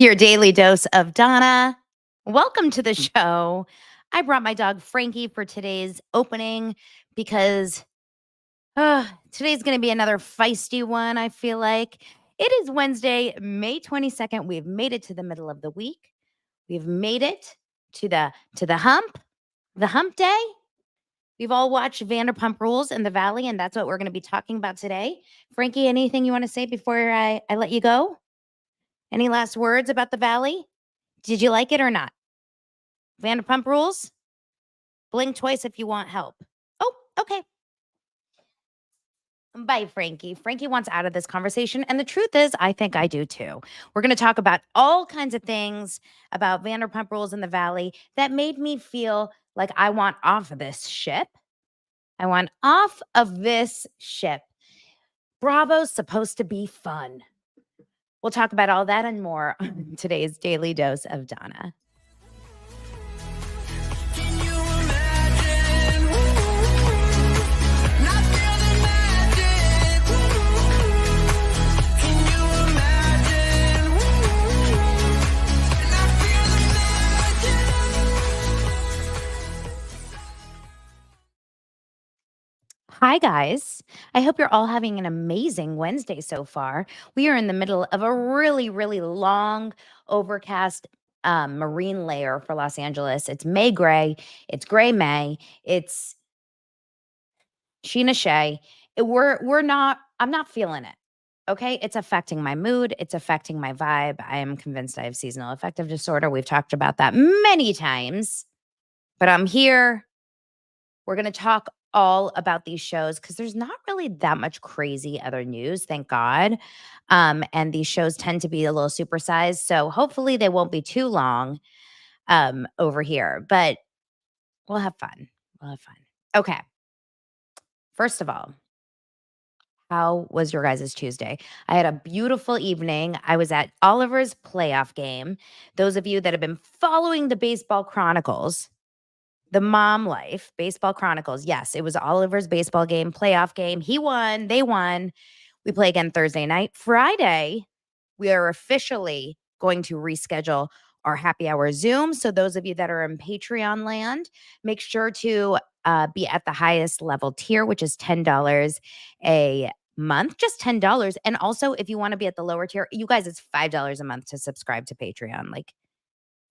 Your daily dose of Donna. Welcome to the show. I brought my dog Frankie for today's opening because today's going to be another feisty one, I feel like. It is Wednesday, May 22nd. We've made it to the middle of the week. We've made it to the hump day. We've all watched Vanderpump Rules in the Valley, and that's what we're going to be talking about today. Frankie, anything you want to say before I let you go? Any last words about the Valley? Did you like it or not? Vanderpump Rules? Blink twice if you want help. Oh, okay. Bye, Frankie. Frankie wants out of this conversation. And the truth is, I think I do too. We're going to talk about all kinds of things about Vanderpump Rules in the Valley that made me feel like I want off of this ship. I want off of this ship. Bravo's supposed to be fun. We'll talk about all that and more on today's Daily Dose of Donna. Hi, guys. I hope you're all having an amazing Wednesday so far. We are in the middle of a really, really long, overcast marine layer for Los Angeles. It's May gray. It's gray May. It's Sheena Shea. I'm not feeling it. Okay. It's affecting my mood. It's affecting my vibe. I am convinced I have seasonal affective disorder. We've talked about that many times, but I'm here. We're going to talk all about these shows because there's not really that much crazy other news, thank God. And these shows tend to be a little supersized. So hopefully they won't be too long over here, but we'll have fun. We'll have fun. Okay. First of all, how was your guys' Tuesday? I had a beautiful evening. I was at Oliver's playoff game. Those of you that have been following the Baseball Chronicles, the Mom Life, Baseball Chronicles. Yes, it was Oliver's baseball game, playoff game. He won. They won. We play again Thursday night. Friday, we are officially going to reschedule our happy hour Zoom. So those of you that are in Patreon land, make sure to be at the highest level tier, which is $10 a month, just $10. And also, if you want to be at the lower tier, you guys, it's $5 a month to subscribe to Patreon. Like,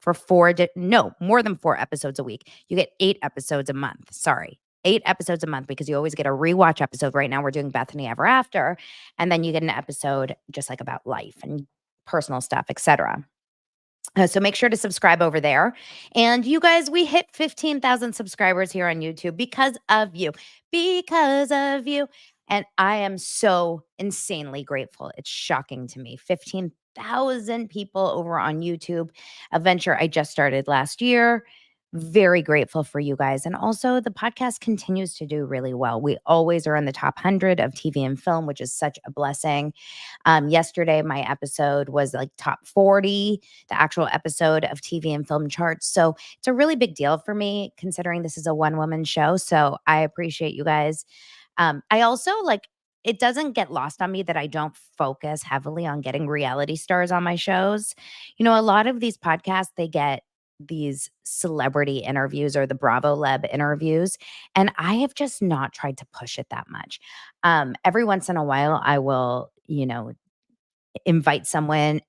for more than 4 episodes a week. You get 8 episodes a month. Sorry. 8 episodes a month because you always get a rewatch episode. Right now we're doing Bethany Ever After. And then you get an episode just like about life and personal stuff, etc. So make sure to subscribe over there. And you guys, we hit 15,000 subscribers here on YouTube because of you. Because of you. And I am so insanely grateful. It's shocking to me. 15,000 people over on YouTube, a venture I just started last year. Very grateful for you guys. And also, the podcast continues to do really well. We always are in the top 100 of TV and film, which is such a blessing. Yesterday, my episode was like top 40, the actual episode of TV and film charts. So it's a really big deal for me considering this is a one-woman show. So I appreciate you guys. I also it doesn't get lost on me that I don't focus heavily on getting reality stars on my shows. You know, a lot of these podcasts, they get these celebrity interviews or the Bravo Lab interviews. And I have just not tried to push it that much. Every once in a while, I will, invite someone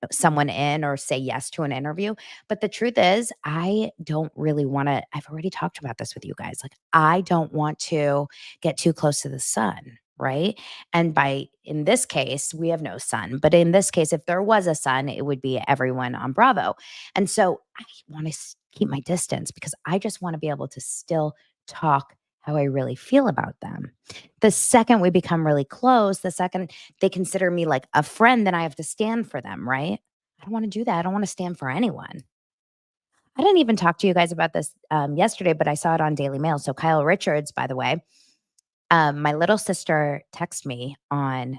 in or say yes to an interview. But the truth is, I don't really want to. I've already talked about this with you guys. Like, I don't want to get too close to the sun, right? And in this case, we have no sun, but in this case, if there was a sun, it would be everyone on Bravo. And so I want to keep my distance because I just want to be able to still talk how I really feel about them. The second we become really close, the second they consider me like a friend, then I have to stand for them, right? I don't want to do that. I don't want to stand for anyone. I didn't even talk to you guys about this yesterday, but I saw it on Daily Mail. So Kyle Richards, by the way, my little sister texted me on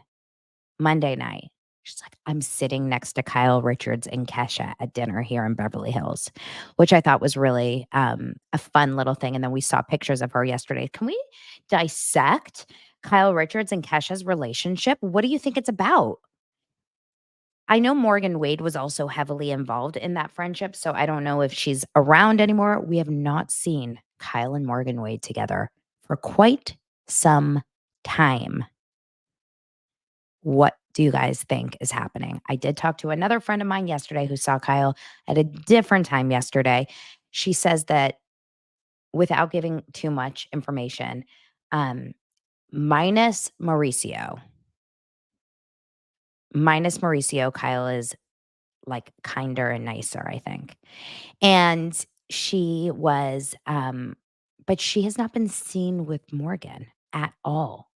Monday night. She's like, I'm sitting next to Kyle Richards and Kesha at dinner here in Beverly Hills, which I thought was really a fun little thing. And then we saw pictures of her yesterday. Can we dissect Kyle Richards and Kesha's relationship? What do you think it's about? I know Morgan Wade was also heavily involved in that friendship, so I don't know if she's around anymore. We have not seen Kyle and Morgan Wade together for quite some time. What do you guys think is happening? I did talk to another friend of mine yesterday who saw Kyle at a different time yesterday. She says that without giving too much information, um, minus Mauricio, minus Mauricio, Kyle is like kinder and nicer, I think. And she was, but she has not been seen with Morgan at all.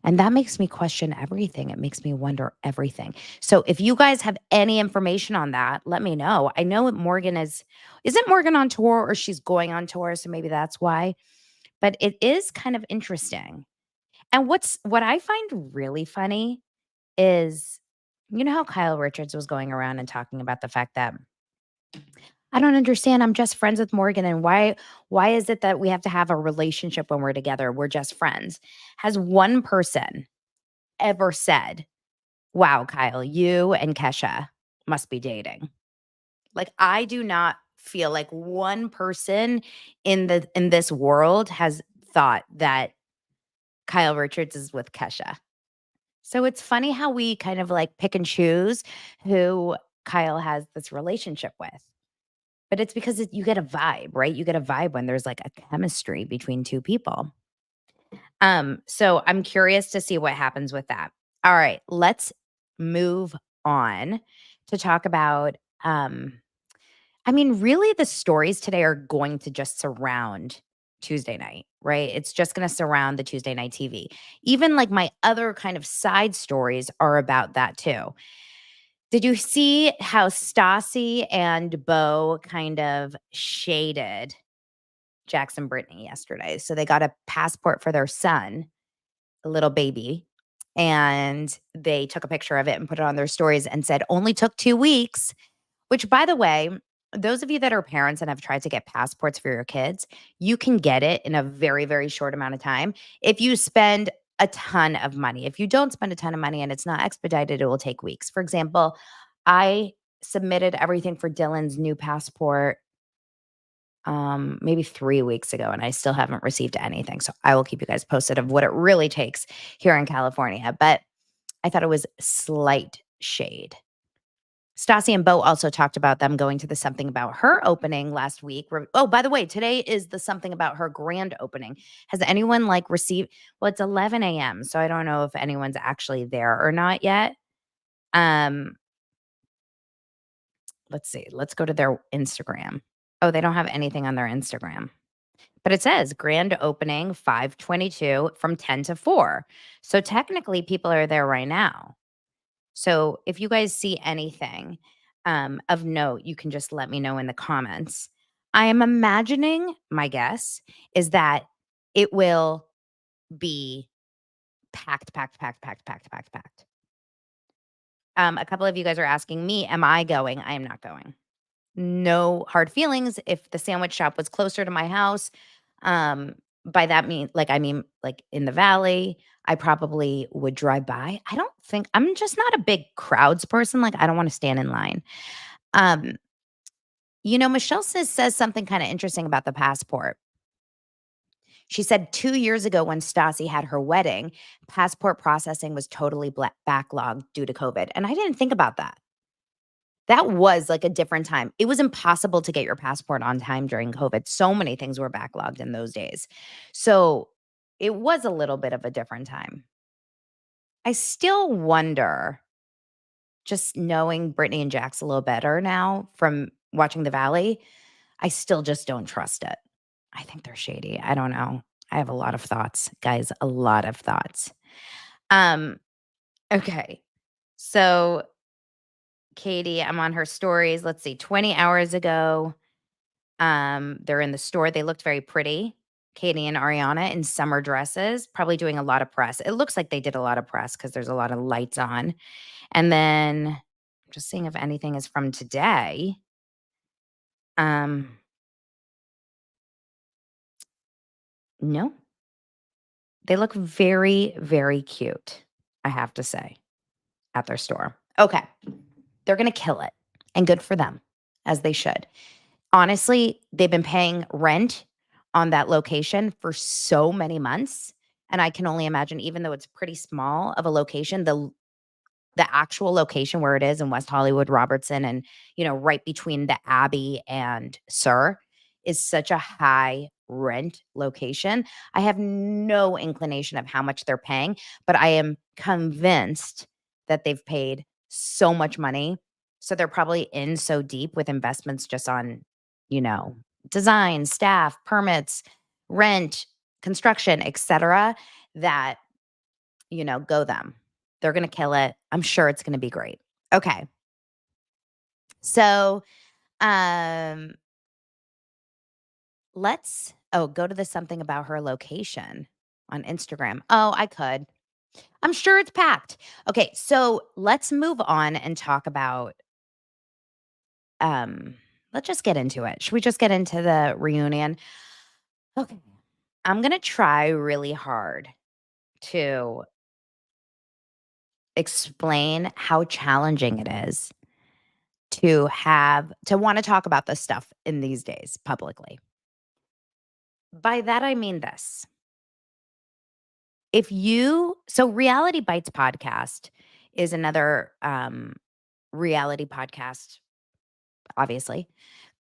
And that makes me question everything. It makes me wonder everything. So if you guys have any information on that, let me know. I know Morgan isn't Morgan on tour or she's going on tour, so maybe that's why. But it is kind of interesting. And what I find really funny is you know how Kyle Richards was going around and talking about the fact that I don't understand. I'm just friends with Morgan and why is it that we have to have a relationship when we're together? We're just friends. Has one person ever said, "Wow, Kyle, you and Kesha must be dating." Like, I do not feel like one person in this world has thought that Kyle Richards is with Kesha. So it's funny how we kind of like pick and choose who Kyle has this relationship with. But it's because you get a vibe, right? You get a vibe when there's like a chemistry between two people. So I'm curious to see what happens with that. All right, let's move on to talk about I mean, really the stories today are going to just surround Tuesday night, right? It's just going to surround the Tuesday night TV. Even like my other kind of side stories are about that too. Did you see how Stassi and Bo kind of shaded Jackson Brittany yesterday? So they got a passport for their son, a little baby, and they took a picture of it and put it on their stories and said, only took 2 weeks, which, by the way, those of you that are parents and have tried to get passports for your kids, you can get it in a very, very short amount of time if you spend a ton of money. If you don't spend a ton of money and it's not expedited, it will take weeks. For example, I submitted everything for Dylan's new passport maybe 3 weeks ago, and I still haven't received anything. So I will keep you guys posted of what it really takes here in California. But I thought it was slight shade. Stassi and Bo also talked about them going to the Something About Her opening last week. Oh, by the way, today is the Something About Her grand opening. Has anyone like received? Well, it's 11 a.m., so I don't know if anyone's actually there or not yet. Um, let's see. Let's go to their Instagram. Oh, they don't have anything on their Instagram. But it says grand opening 5/22 from 10 to 4. So technically people are there right now. So if you guys see anything of note, you can just let me know in the comments. I am imagining, my guess is that it will be packed, packed, packed, packed, packed, packed, packed. A couple of you guys are asking me, am I going? I am not going. No hard feelings. If the sandwich shop was closer to my house, by that mean like I mean like in the valley, I probably would drive by. I don't think I'm just not a big crowds person. Like I don't want to stand in line. Um, Michelle says something kind of interesting about the passport. She said 2 years ago when Stassi had her wedding, passport processing was totally backlogged due to COVID. And I didn't think about that. That was, like, a different time. It was impossible to get your passport on time during COVID. So many things were backlogged in those days. So, it was a little bit of a different time. I still wonder, just knowing Brittany and Jax a little better now from watching The Valley, I still just don't trust it. I think they're shady. I don't know. I have a lot of thoughts, guys, a lot of thoughts. Um, okay. So, Katie, I'm on her stories. Let's see, 20 hours ago. They're in the store. They looked very pretty. Katie and Ariana in summer dresses, probably doing a lot of press. It looks like they did a lot of press because there's a lot of lights on. And then I'm just seeing if anything is from today. Um, no, they look very, very cute, I have to say, at their store. Okay. They're gonna kill it, and good for them, as they should. Honestly, they've been paying rent on that location for so many months, and I can only imagine, even though it's pretty small of a location, the actual location where it is in West Hollywood, Robertson, and, right between the Abbey and Sur is such a high rent location. I have no inclination of how much they're paying, but I am convinced that they've paid so much money. So they're probably in so deep with investments just on, you know, design, staff, permits, rent, construction, etc., that go them. They're gonna kill it. I'm sure it's gonna be great. Okay. So, um, go to the something about her location on Instagram. Oh, I could. I'm sure it's packed. Okay, so let's move on and talk about, um let's just get into it. Should we just get into the reunion? Okay. I'm gonna try really hard to explain how challenging it is to wanna talk about this stuff in these days publicly. By that, I mean this. Reality Bites podcast is another, reality podcast, obviously,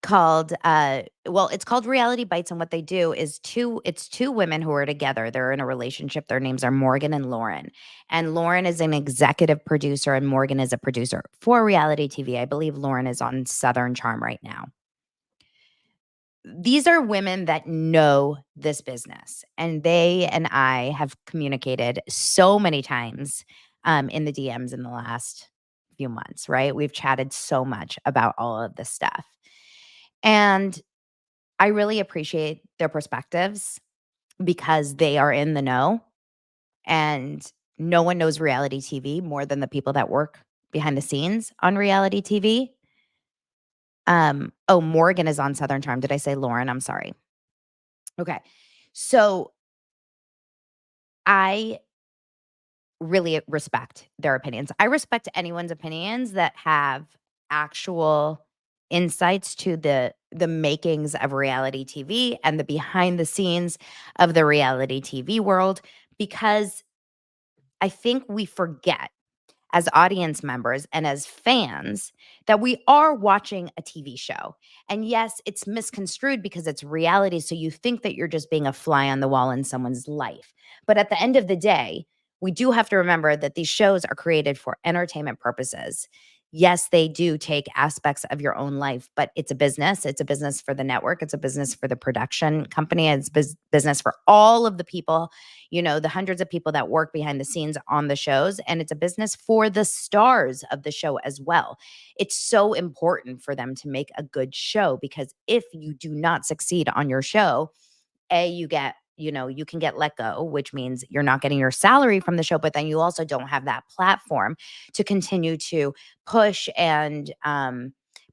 called, it's called Reality Bites, and what they do is 2 women who are together, they're in a relationship, their names are Morgan and Lauren, and Lauren is an executive producer and Morgan is a producer for reality TV. I believe Lauren is on Southern Charm right now. These are women that know this business, and they and I have communicated so many times, in the DMs in the last few months, right? We've chatted so much about all of this stuff. And I really appreciate their perspectives because they are in the know, and no one knows reality TV more than the people that work behind the scenes on reality TV. Morgan is on Southern Charm. Did I say Lauren? I'm sorry. Okay. So I really respect their opinions. I respect anyone's opinions that have actual insights to the makings of reality TV and the behind the scenes of the reality TV world, because I think we forget, as audience members and as fans, that we are watching a TV show. And yes, it's misconstrued because it's reality. So you think that you're just being a fly on the wall in someone's life. But at the end of the day, we do have to remember that these shows are created for entertainment purposes. Yes, they do take aspects of your own life, but it's a business. It's a business for the network. It's a business for the production company. It's business for all of the people, the hundreds of people that work behind the scenes on the shows. And it's a business for the stars of the show as well. It's so important for them to make a good show, because if you do not succeed on your show, you can get let go, which means you're not getting your salary from the show, but then you also don't have that platform to continue to push and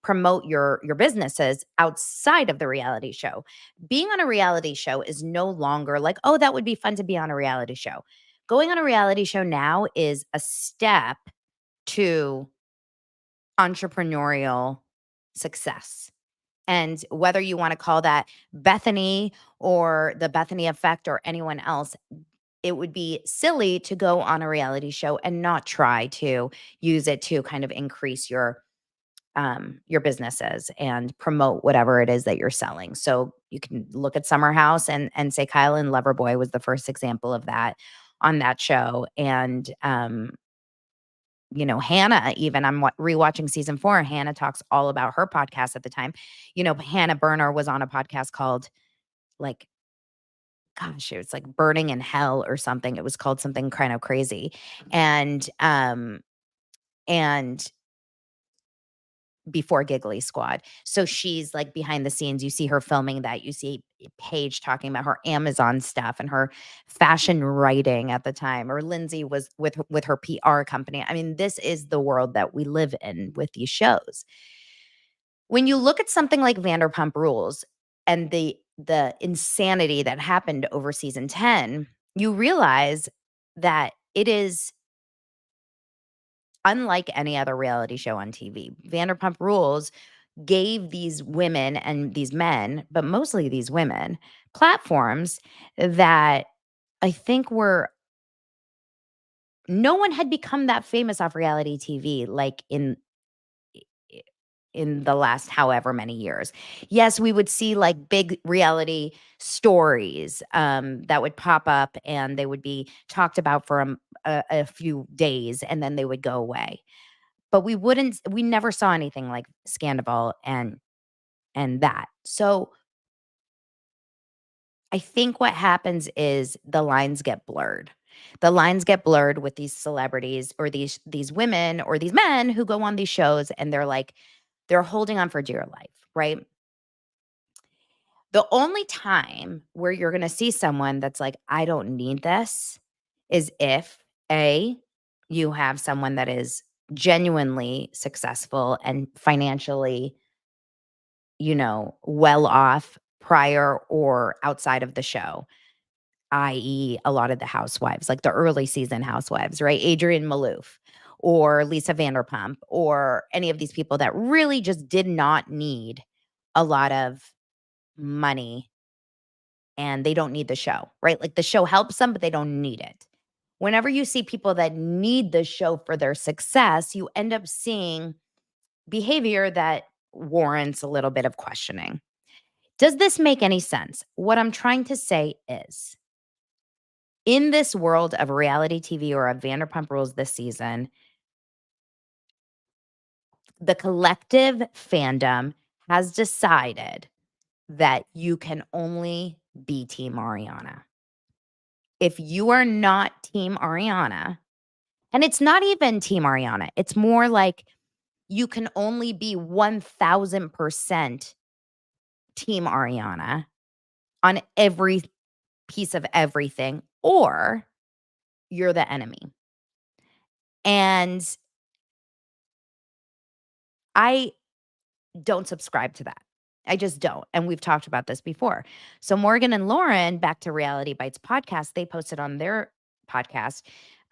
promote your businesses outside of the reality show. Being on a reality show is no longer like, oh, that would be fun to be on a reality show. Going on a reality show now is a step to entrepreneurial success. And whether you want to call that Bethany or the Bethany effect or anyone else, it would be silly to go on a reality show and not try to use it to kind of increase your businesses and promote whatever it is that you're selling. So you can look at Summer House and say Kyle and Loverboy was the first example of that on that show. And Hannah, even I'm rewatching season 4. Hannah talks all about her podcast at the time. Hannah Berner was on a podcast called, like, gosh, it was like Burning in Hell or something. It was called something kind of crazy. And before Giggly Squad. So she's like behind the scenes. You see her filming that. You see Paige talking about her Amazon stuff and her fashion writing at the time. Or Lindsay was with her PR company. I mean, this is the world that we live in with these shows. When you look at something like Vanderpump Rules and the insanity that happened over season 10, you realize that it is unlike any other reality show on TV. Vanderpump Rules gave these women and these men, but mostly these women, platforms that I think were no one had become that famous off reality TV like i- in the last however many years. Yes, we would see like big reality stories that would pop up and they would be talked about for a few days and then they would go away. But we never saw anything like Scandal and that. So I think what happens is the lines get blurred. The lines get blurred with these celebrities or these women or these men who go on these shows and they're holding on for dear life, right? The only time where you're going to see someone that's like, I don't need this is if A, you have someone that is genuinely successful and financially, well off prior or outside of the show, i.e., a lot of the housewives, like the early season housewives, right? Adrienne Maloof or Lisa Vanderpump or any of these people that really just did not need a lot of money and they don't need the show, right? Like the show helps them, but they don't need it. Whenever you see people that need the show for their success, you end up seeing behavior that warrants a little bit of questioning. Does this make any sense? What I'm trying to say is in this world of reality TV or of Vanderpump Rules this season, the collective fandom has decided that you can only be Team Ariana. If you are not Team Ariana, and it's not even Team Ariana, it's more like you can only be 1000% Team Ariana on every piece of everything, or you're the enemy. And I don't subscribe to that. I just don't. And we've talked about this before. So Morgan and Lauren, back to Reality Bites podcast, they posted on their podcast,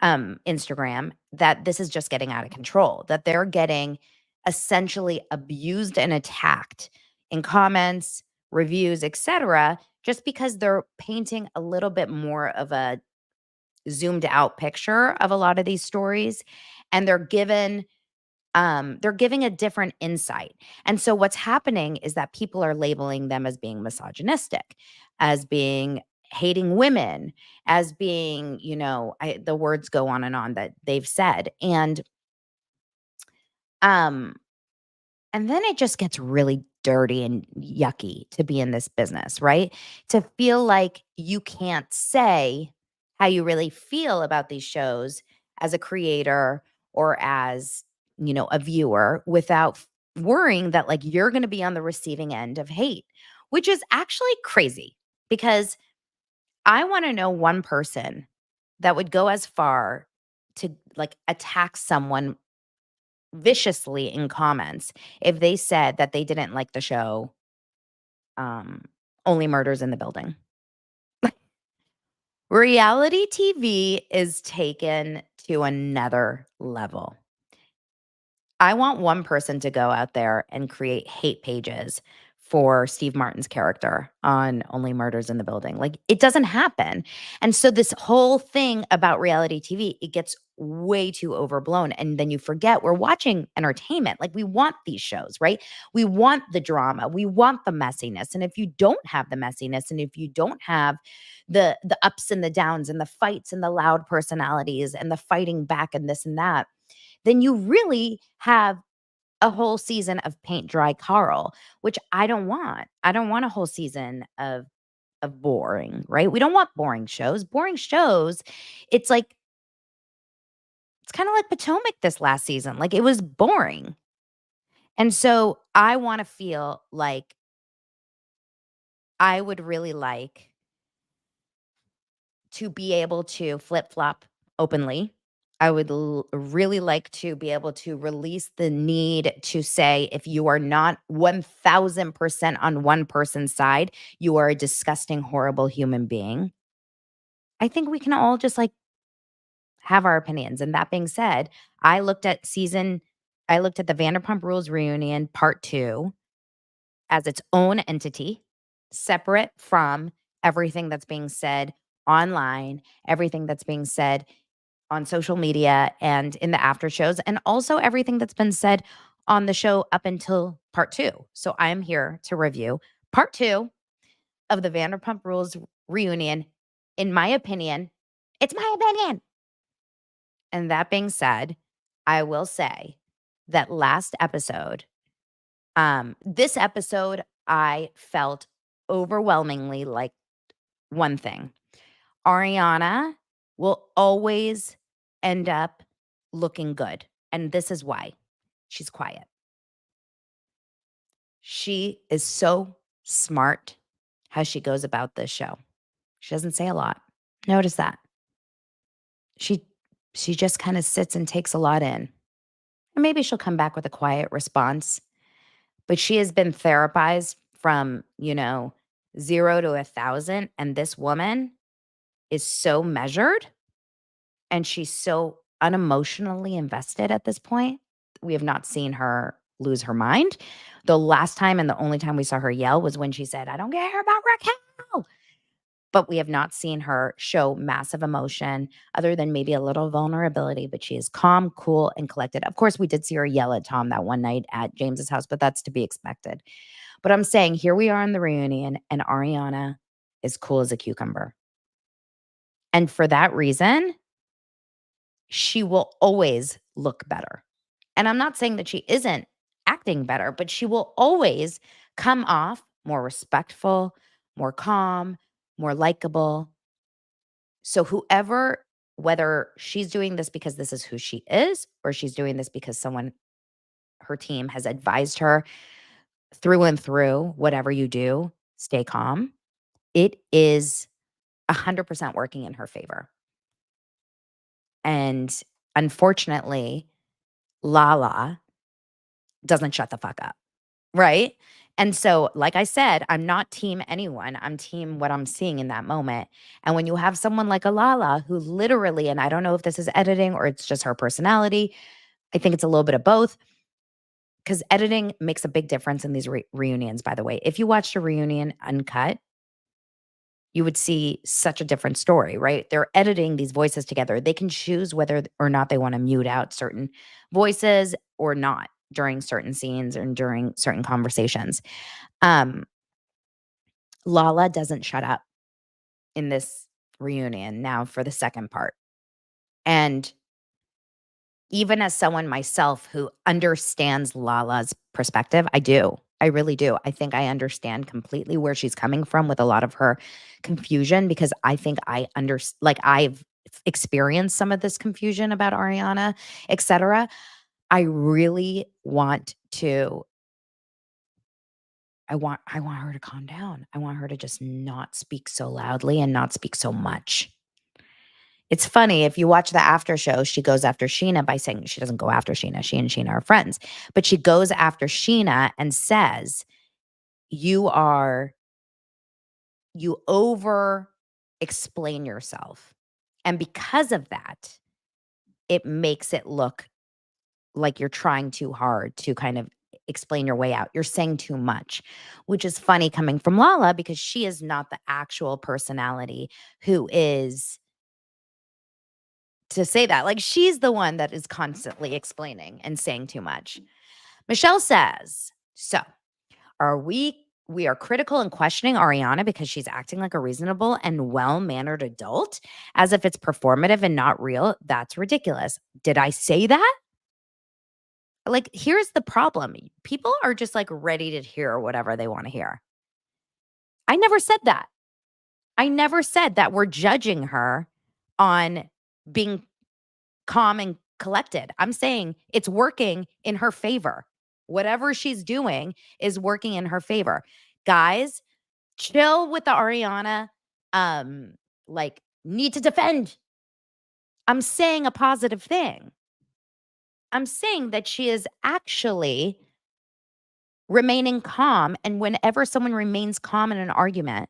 Instagram, that this is just getting out of control, that they're getting essentially abused and attacked in comments, reviews, etc., just because they're painting a little bit more of a zoomed out picture of a lot of these stories. And they're giving a different insight. And so what's happening is that people are labeling them as being misogynistic, as being hating women, as being, the words go on and on that they've said. Um and then it just gets really dirty and yucky to be in this business, right? To feel like you can't say how you really feel about these shows as a creator or as, a viewer without worrying that like you're going to be on the receiving end of hate, which is actually crazy because I want to know one person that would go as far to like attack someone viciously in comments if they said that they didn't like the show, um, Only Murders in the Building. Reality TV is taken to another level. I want one person to go out there and create hate pages for Steve Martin's character on Only Murders in the Building. Like it doesn't happen. And so this whole thing about reality TV, it gets way too overblown and then you forget we're watching entertainment. Like we want these shows, right? We want the drama, we want the messiness. And if you don't have the messiness and if you don't have the ups and the downs and the fights and the loud personalities and the fighting back and this and that, then you really have a whole season of paint dry Carl, which I don't want. I don't want a whole season of boring, right? We don't want boring shows. Boring shows, it's like it's kind of like Potomac this last season. Like it was boring. And so I want to feel like I would really like to be able to flip-flop openly. I would really like to be able to release the need to say, if you are not 1000% on one person's side, you are a disgusting, horrible human being. I think we can all just like have our opinions. And that being said, I looked at I looked at the Vanderpump Rules reunion part 2 as its own entity, separate from everything that's being said online, everything that's being said on social media and in the after shows, and also everything that's been said on the show up until part 2. So I am here to review part 2 of the Vanderpump Rules reunion. In my opinion, it's my opinion. And that being said, I will say that last episode, this episode, I felt overwhelmingly like one thing. Ariana will always end up looking good. And this is why. She's quiet. She is so smart how she goes about this show. She doesn't say a lot. Notice that. She she just kind of sits and takes a lot in. And maybe she'll come back with a quiet response, but she has been therapized from, 0 to 1,000, and this woman is so measured and she's so unemotionally invested at this point. We have not seen her lose her mind. The last time and the only time we saw her yell was when she said, "I don't care about Raquel." But we have not seen her show massive emotion other than maybe a little vulnerability, but she is calm, cool, and collected. Of course, we did see her yell at Tom that one night at James's house, but that's to be expected. But I'm saying here we are in the reunion, and Ariana is cool as a cucumber. And for that reason, she will always look better. And I'm not saying that she isn't acting better, but she will always come off more respectful, more calm, more likable. So whoever, whether she's doing this because this is who she is, or she's doing this because someone, her team has advised her through and through, whatever you do, stay calm. It is 100% working in her favor. And unfortunately, Lala doesn't shut the fuck up. Right? And so, like I said, I'm not team anyone. I'm team what I'm seeing in that moment. And when you have someone like Alala who literally, and I don't know if this is editing or it's just her personality, I think it's a little bit of both because editing makes a big difference in these reunions, by the way. If you watched a reunion uncut, you would see such a different story, right? They're editing these voices together. They can choose whether or not they want to mute out certain voices or not during certain scenes and during certain conversations. Um, Lala doesn't shut up in this reunion now for the second part. And even as someone myself who understands Lala's perspective, I do. I really do. I think I understand completely where she's coming from with a lot of her confusion because I think like I've experienced some of this confusion about Ariana, etc. I really want to I want her to calm down. I want her to just not speak so loudly and not speak so much. It's funny, if you watch the after show, she goes after Sheena by saying she doesn't go after Sheena. She and Sheena are friends. But she goes after Sheena and says, "You are you over explain yourself." And because of that, it makes it look like you're trying too hard to kind of explain your way out. You're saying too much, which is funny coming from Lala because she is not the actual personality who is to say that. Like, she's the one that is constantly explaining and saying too much. Michelle says, "So, we are critical and questioning Ariana because she's acting like a reasonable and well-mannered adult as if it's performative and not real. That's ridiculous. Did I say that?" Like, here's the problem. People are just like ready to hear whatever they want to hear. I never said that. I never said that we're judging her on being calm and collected. I'm saying it's working in her favor. Whatever she's doing is working in her favor. Guys, chill with the Ariana like need to defend. I'm saying a positive thing. I'm saying that she is actually remaining calm, and whenever someone remains calm in an argument,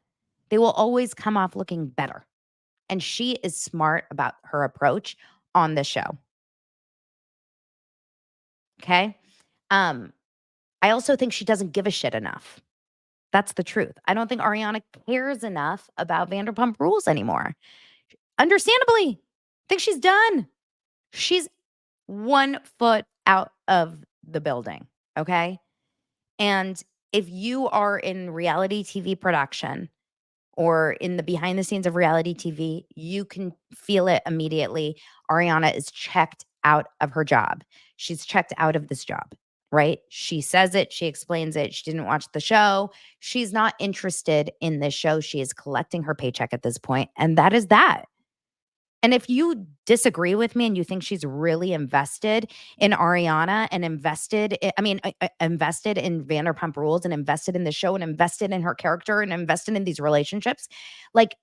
they will always come off looking better. And she is smart about her approach on this show, okay? Um, I also think she doesn't give a shit enough. That's the truth. I don't think Ariana cares enough about Vanderpump Rules anymore. Understandably, I think she's done. She's 1 foot out of the building, okay? And if you are in reality TV production or in the behind the scenes of reality TV, you can feel it immediately. Ariana is checked out of her job. She's checked out of this job, right? She says it, she explains it. She didn't watch the show. She's not interested in this show. She is collecting her paycheck at this point, and that is that. And if you disagree with me and you think she's really invested in Ariana and invested in Vanderpump Rules and invested in the show and invested in her character and invested in these relationships, like,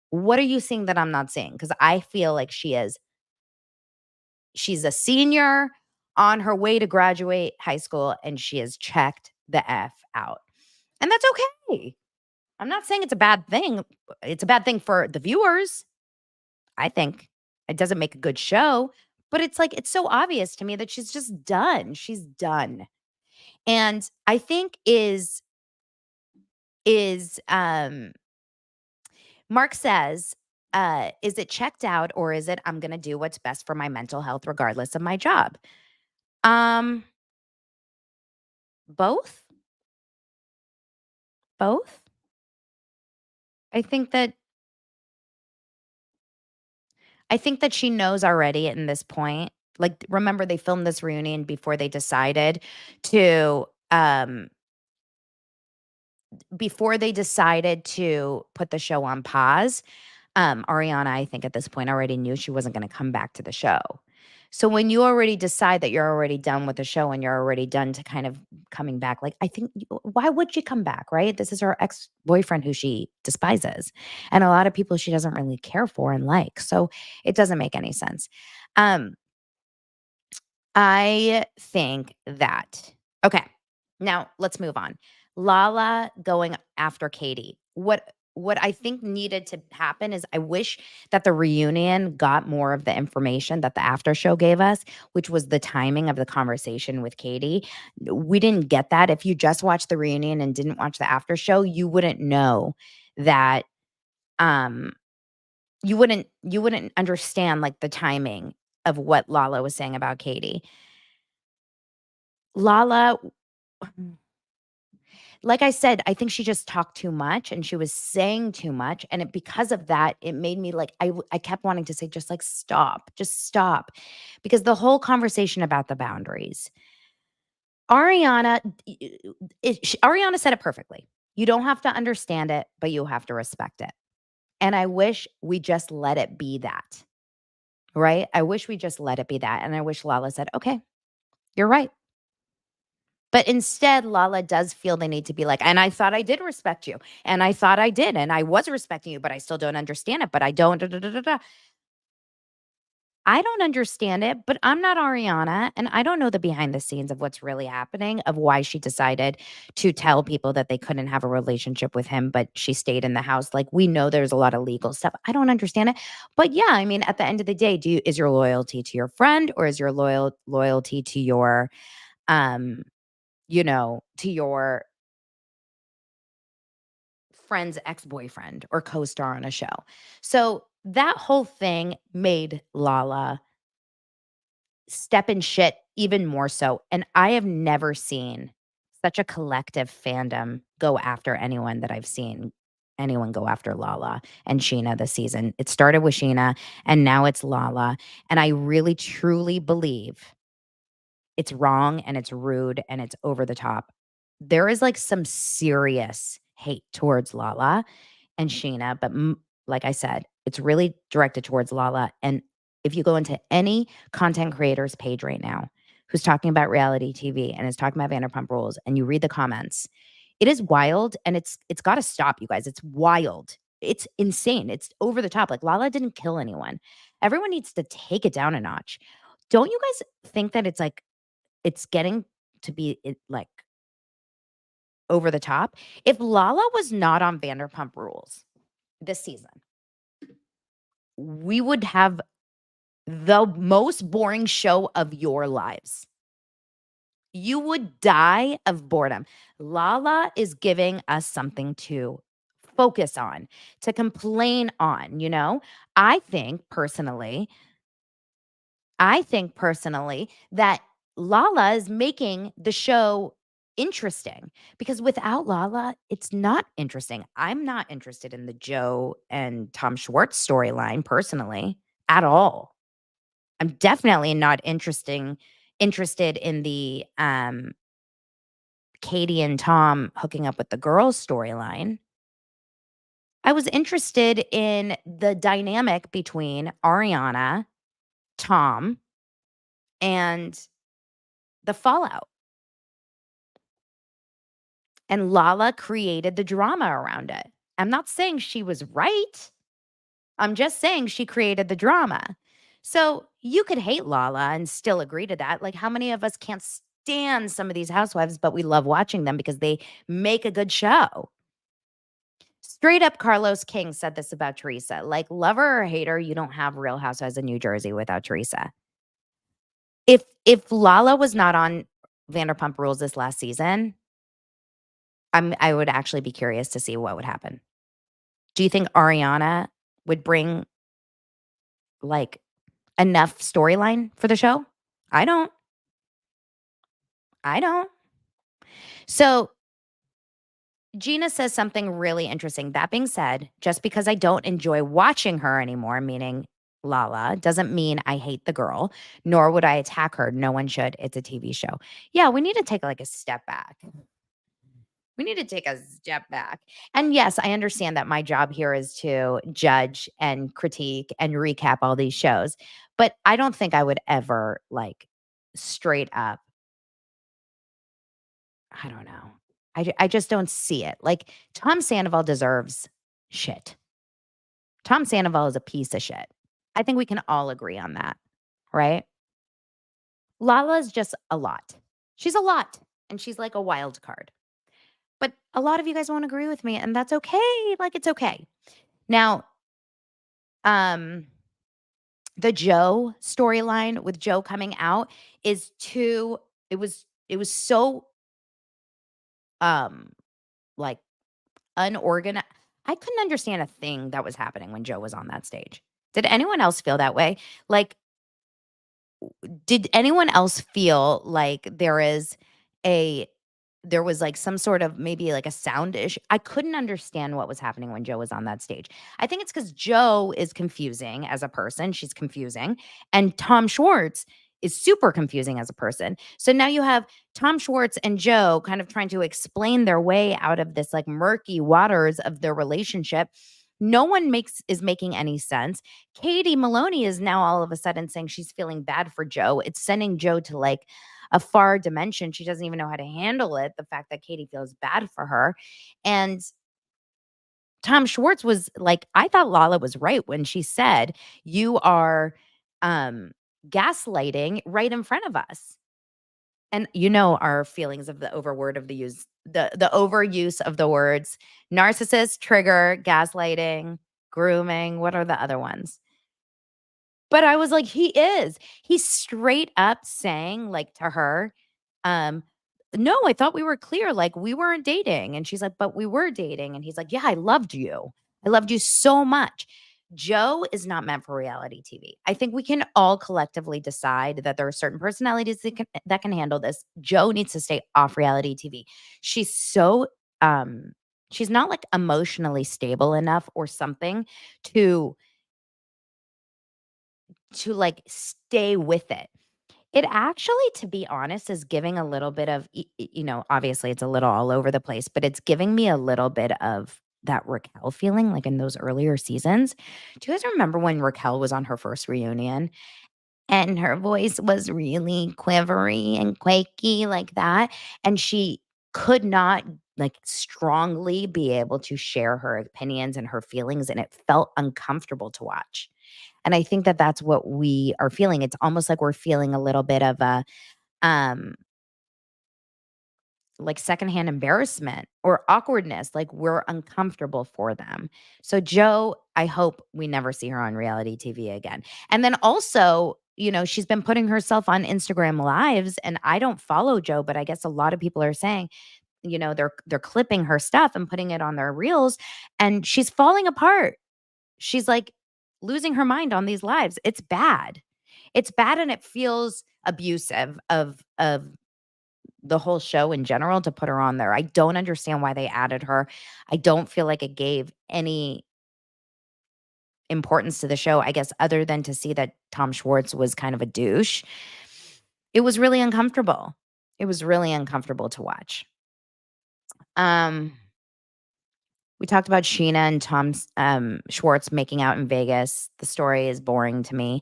what are you seeing that I'm not seeing? Because I feel like she is. She's a senior on her way to graduate high school, and she has checked the F out. And that's okay. I'm not saying it's a bad thing. It's a bad thing for the viewers. I think it doesn't make a good show, but it's like it's so obvious to me that she's just done. She's done. And I think is Mark says, is it checked out or is it I'm going to do what's best for my mental health regardless of my job? Um both? Both? I think that I think that she knows already in this point. Like remember they filmed this reunion to um before they decided to put the show on pause. Ariana, I think at this point already knew she wasn't going to come back to the show. So when you already decide that you're already done with the show and you're already done to kind of coming back, like I think why would she come back, right? This is her ex-boyfriend who she despises and a lot of people she doesn't really care for and like. So it doesn't make any sense. Um I think that okay, now let's move on. Lala going after Katie. What I think needed to happen is I wish that the reunion got more of the information that the after show gave us, which was the timing of the conversation with Katie. We didn't get that. If you just watched the reunion and didn't watch the after show, you wouldn't know that um you wouldn't understand like the timing of what Lala was saying about Katie. Lala, like I said, I think she just talked too much and she was saying too much, and because of that, it made me like I kept wanting to say, "Just, like, stop. Just stop." Because the whole conversation about the boundaries, Ariana Ariana said it perfectly. You don't have to understand it, but you have to respect it, and I wish we just let it be that, right? I wish we just let it be that, and I wish Lala said, "Okay, you're right." But instead, Lala does feel the need to be like, "And I thought I did respect you, and I thought I did, and I was respecting you, but I still don't understand it, but I don't da, da, da, da, da." I don't understand it, but I'm not Ariana, and I don't know the behind the scenes of what's really happening, of why she decided to tell people that they couldn't have a relationship with him, but she stayed in the house. Like, we know there's a lot of legal stuff. I don't understand it. But yeah, I mean, at the end of the day, is your loyalty to your friend or is your loyalty to your um to your friend's ex-boyfriend or co-star on a show. So that whole thing made Lala step in shit even more so. And I have never seen such a collective fandom go after anyone that I've seen anyone go after Lala and Sheena this season. It started with Sheena and now it's Lala. And I really truly believe it's wrong and it's rude and it's over the top. There is like some serious hate towards Lala and Sheena, but like I said, it's really directed towards Lala. And if you go into any content creator's page right now who's talking about reality TV and is talking about Vanderpump Rules, and you read the comments, it is wild and it's got to stop, you guys. It's wild. It's insane. It's over the top. Like Lala didn't kill anyone. Everyone needs to take it down a notch. Don't you guys think that it's getting to be like over the top? If Lala was not on Vanderpump Rules this season, we would have The most boring show of your lives. You would die of boredom. Lala is giving us something to focus on, to complain on, you know? I think personally I think personally that Lala is making the show interesting because without Lala, it's not interesting. I'm not interested in the Joe and Tom Schwartz storyline personally at all. I'm definitely not interested in the Katie and Tom hooking up with the girls storyline. I was interested in the dynamic between Ariana, Tom, and the fallout. And Lala created the drama around it. I'm not saying she was right. I'm just saying she created the drama. So you could hate Lala and still agree to that. Like, how many of us can't stand some of these housewives, but we love watching them because they make a good show? Straight up, Carlos King said this about Teresa. Like, lover or hater, you don't have Real Housewives of New Jersey without Teresa. If Lala was not on Vanderpump Rules this last season, I would actually be curious to see what would happen. Do you think Ariana would bring, like, enough storyline for the show? I don't. I don't. So, Gina says something really interesting. That being said, just because I don't enjoy watching her anymore, meaning Lala, doesn't mean I hate the girl, nor would I attack her. No one should. It's a TV show. Yeah, we need to take, like, a step back. We need to take a step back. And yes, I understand that my job here is to judge and critique and recap all these shows, but I don't think I would ever, like, straight up, I don't know. I just don't see it. Like, Tom Sandoval deserves shit. Tom Sandoval is a piece of shit. I think we can all agree on that, right? Lala's just a lot. She's a lot, and she's like a wild card. But a lot of you guys won't agree with me, and that's okay. Like, it's okay. Now, um, the Joe storyline with Joe coming out is too it was so, um, like, unorganized. I couldn't understand a thing that was happening when Joe was on that stage. Did anyone else feel that way? Like, did anyone else feel like a there was, like, some sort of maybe, like, a sound issue? I couldn't understand what was happening when Joe was on that stage. I think it's because Joe is confusing as a person, she's confusing, and Tom Schwartz is super confusing as a person. So now you have Tom Schwartz and Joe kind of trying to explain their way out of this, like, murky waters of their relationship. No one makes is making any sense. Katie Maloney is now all of a sudden saying she's feeling bad for Joe. It's sending Joe to, like, a far dimension. She doesn't even know how to handle it, the fact that Katie feels bad for her. And Tom Schwartz was like, I thought Lala was right when she said, "You are, um, gaslighting right in front of us." And you know our feelings of the overword of the overuse of the words narcissist, trigger, gaslighting, grooming. What are the other ones? But I was like, "He is." He's straight up saying, like, to her, um, "No, I thought we were clear, like, we weren't dating." And she's like, "But we were dating." And he's like, "Yeah, I loved you. I loved you so much." Joe is not meant for reality TV. I think we can all collectively decide that there are certain personalities that can handle this. Joe needs to stay off reality TV. She's so, um she's not, like, emotionally stable enough or something to like, stay with it. It actually, to be honest, is giving a little bit of, obviously it's a little all over the place, but it's giving me a little bit of that Raquel feeling, like in those earlier seasons. Do you guys remember when Raquel was on her first reunion and her voice was really quivery and quaky like that? And she could not, like, strongly be able to share her opinions and her feelings, and it felt uncomfortable to watch. And I think that that's what we are feeling. It's almost like we're feeling a little bit of a, um, like secondhand embarrassment or awkwardness, like we're uncomfortable for them. So Joe, I hope we never see her on reality TV again. And then also, she's been putting herself on Instagram lives and I don't follow Joe, but I guess a lot of people are saying, they're clipping her stuff and putting it on their reels and she's falling apart. She's like losing her mind on these lives. It's bad. It's bad and it feels abusive of the whole show in general to put her on there. I don't understand why they added her. I don't feel like it gave any importance to the show, I guess, other than to see that Tom Schwartz was kind of a douche. It was really uncomfortable. It was really uncomfortable to watch. Um, we talked about Sheena and Schwartz making out in Vegas. The story is boring to me.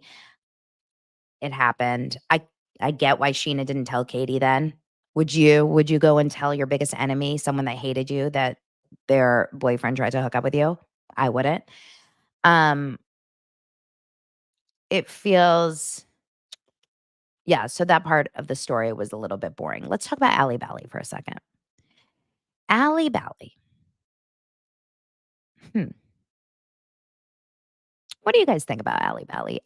It happened. I get why Sheena didn't tell Katie then. Would you? Would you go and tell your biggest enemy, someone that hated you, that their boyfriend tried to hook up with you? I wouldn't. Um, it feels yeah, so that part of the story was a little bit boring. Let's talk about Allie Bally for a second. Allie Bally. Hmm. What do you guys think about Allie Bally?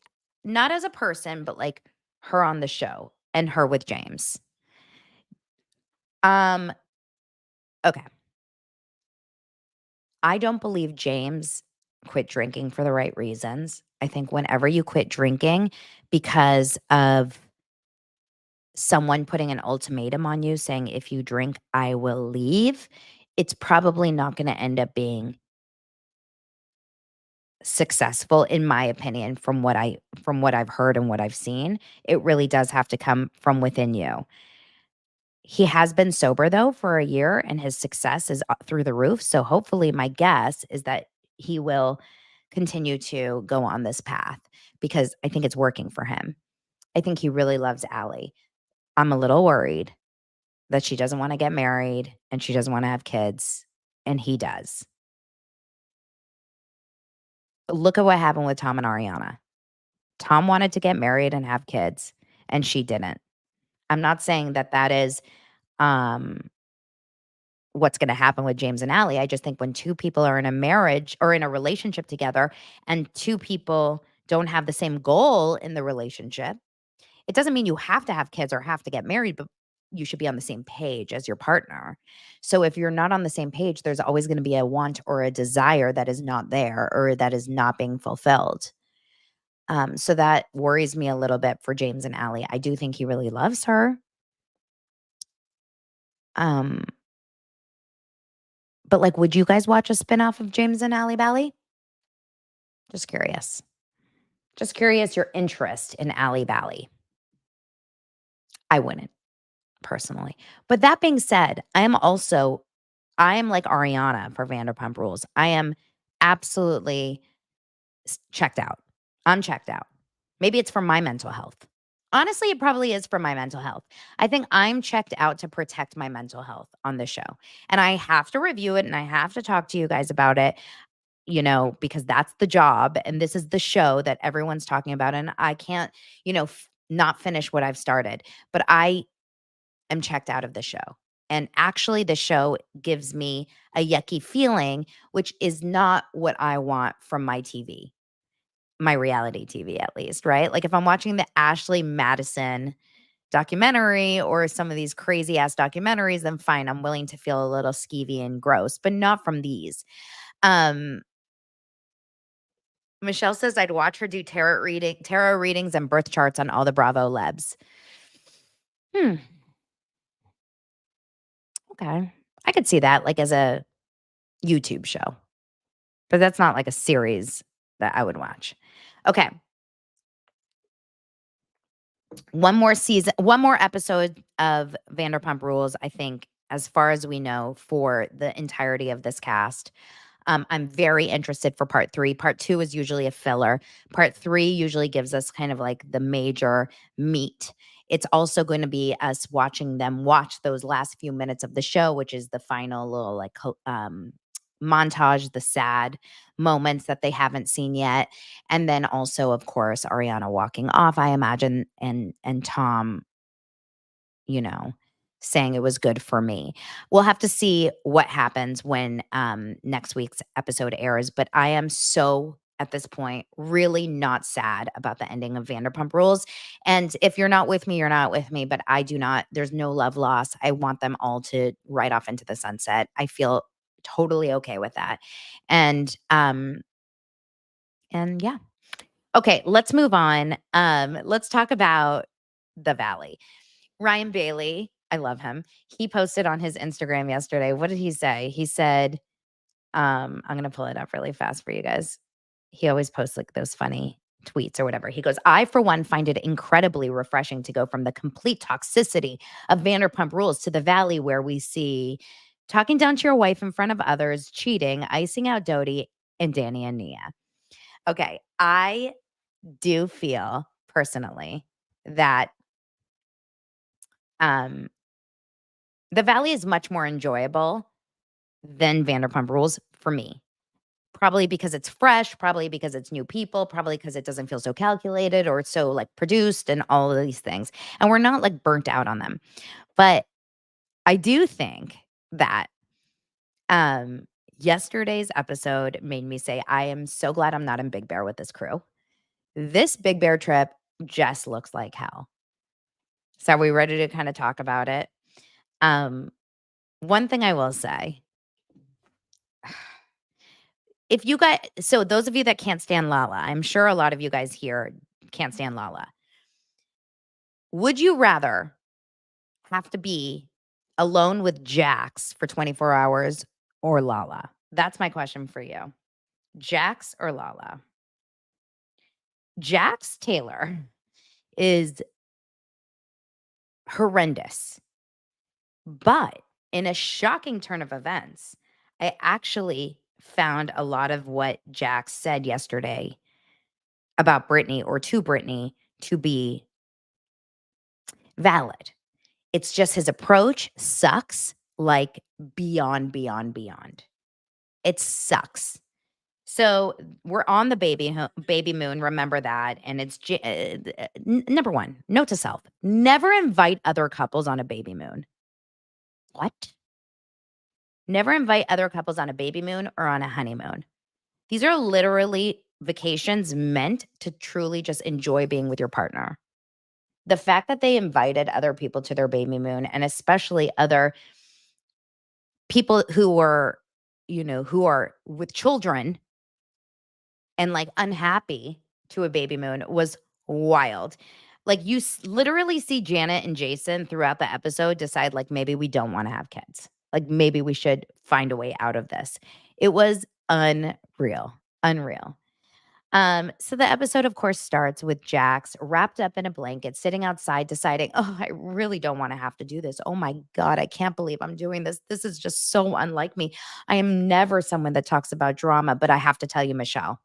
Not as a person, but like her on the show and her with James. Um, okay. I don't believe James quit drinking for the right reasons. I think whenever you quit drinking because of someone putting an ultimatum on you saying, if you drink, I will leave, it's probably not going to end up being successful in my opinion from what I've heard and what I've seen. It really does have to come from within you. He has been sober though for a year and his success is through the roof. So hopefully my guess is that he will continue to go on this path because I think it's working for him. I think he really loves Allie. I'm a little worried that she doesn't want to get married and she doesn't want to have kids and he does. Look at what happened with Tom and Ariana. Tom wanted to get married and have kids and she didn't. I'm not saying that that is um what's going to happen with James and Allie. I just think when two people are in a marriage or in a relationship together and two people don't have the same goal in the relationship, it doesn't mean you have to have kids or have to get married, but you should be on the same page as your partner. So if you're not on the same page, there's always going to be a want or a desire that is not there or that is not being fulfilled. So that worries me a little bit for James and Allie. I do think he really loves her. Um, but like, would you guys watch a spinoff of James and Allie Bally? Just curious. Just curious your interest in Allie Bally. I wouldn't personally. But that being said, I am like Ariana for Vanderpump Rules. I am absolutely checked out. I'm checked out. Maybe it's for my mental health. Honestly, it probably is for my mental health. I think I'm checked out to protect my mental health on the show. And I have to review it and I have to talk to you guys about it, because that's the job and this is the show that everyone's talking about. And I can't, not finish what I've started. But I am checked out of the show. And actually, the show gives me a yucky feeling, which is not what I want from my TV, my reality TV at least, right? Like if I'm watching the Ashley Madison documentary or some of these crazy ass documentaries, then fine, I'm willing to feel a little skeevy and gross, but not from these. Um, Michelle says I'd watch her do tarot readings and birth charts on all the Bravo Lebs. Hmm. Okay. I could see that like as a YouTube show. But that's not like a series that I would watch. Okay. One more episode of Vanderpump Rules, I think, as far as we know, for the entirety of this cast. I'm very interested for part 3. Part 2 is usually a filler. Part 3 usually gives us kind of like the major meat. It's also going to be us watching them watch those last few minutes of the show, which is the final little like montage, the sad moments that they haven't seen yet. And then also, of course, Ariana walking off, I imagine, and Tom, you know, saying it was good for me. We'll have to see what happens when next week's episode airs, but I am so at this point really not sad about the ending of Vanderpump Rules. And if you're not with me, you're not with me, but I do not, there's no love loss. I want them all to ride off into the sunset. I feel totally okay with that. And yeah. Okay, let's move on. Let's talk about the Valley. Ryan Bailey, I love him. He posted on his Instagram yesterday. What did he say? He said, I'm gonna pull it up really fast for you guys. He always posts like those funny tweets or whatever. He goes, I, for one, find it incredibly refreshing to go from the complete toxicity of Vanderpump Rules to the Valley where we see talking down to your wife in front of others, cheating, icing out Dodie, and Danny and Nia. Okay, I do feel personally that um the Valley is much more enjoyable than Vanderpump Rules for me. Probably because it's fresh, probably because it's new people, probably because it doesn't feel so calculated or it's so like produced and all of these things. And we're not like burnt out on them. But I do think that um yesterday's episode made me say, I am so glad I'm not in Big Bear with this crew. This Big Bear trip just looks like hell. So are we ready to kind of talk about it? Um, one thing I will say, if you guys, so those of you that can't stand Lala, I'm sure a lot of you guys here can't stand Lala. Would you rather have to be alone with Jax for 24 hours or Lala? That's my question for you. Jax or Lala? Jax Taylor is horrendous. But in a shocking turn of events, I actually found a lot of what Jax said yesterday about Brittany or to Brittany to be valid. It's just his approach sucks like beyond, beyond, beyond. It sucks. So we're on the baby moon. Remember that. And it's number one, note to self: never invite other couples on a baby moon. What? Never invite other couples on a baby moon or on a honeymoon. These are literally vacations meant to truly just enjoy being with your partner. The fact that they invited other people to their baby moon, and especially other people who were, who are with children and like unhappy to a baby moon was wild. Like you literally see Janet and Jason throughout the episode decide like maybe we don't want to have kids. Like maybe we should find a way out of this. It was unreal. Unreal. So the episode, of course, starts with Jax wrapped up in a blanket, sitting outside, deciding, oh, I really don't want to have to do this. Oh my God, I can't believe I'm doing this. This is just so unlike me. I am never someone that talks about drama, but I have to tell you, Michelle,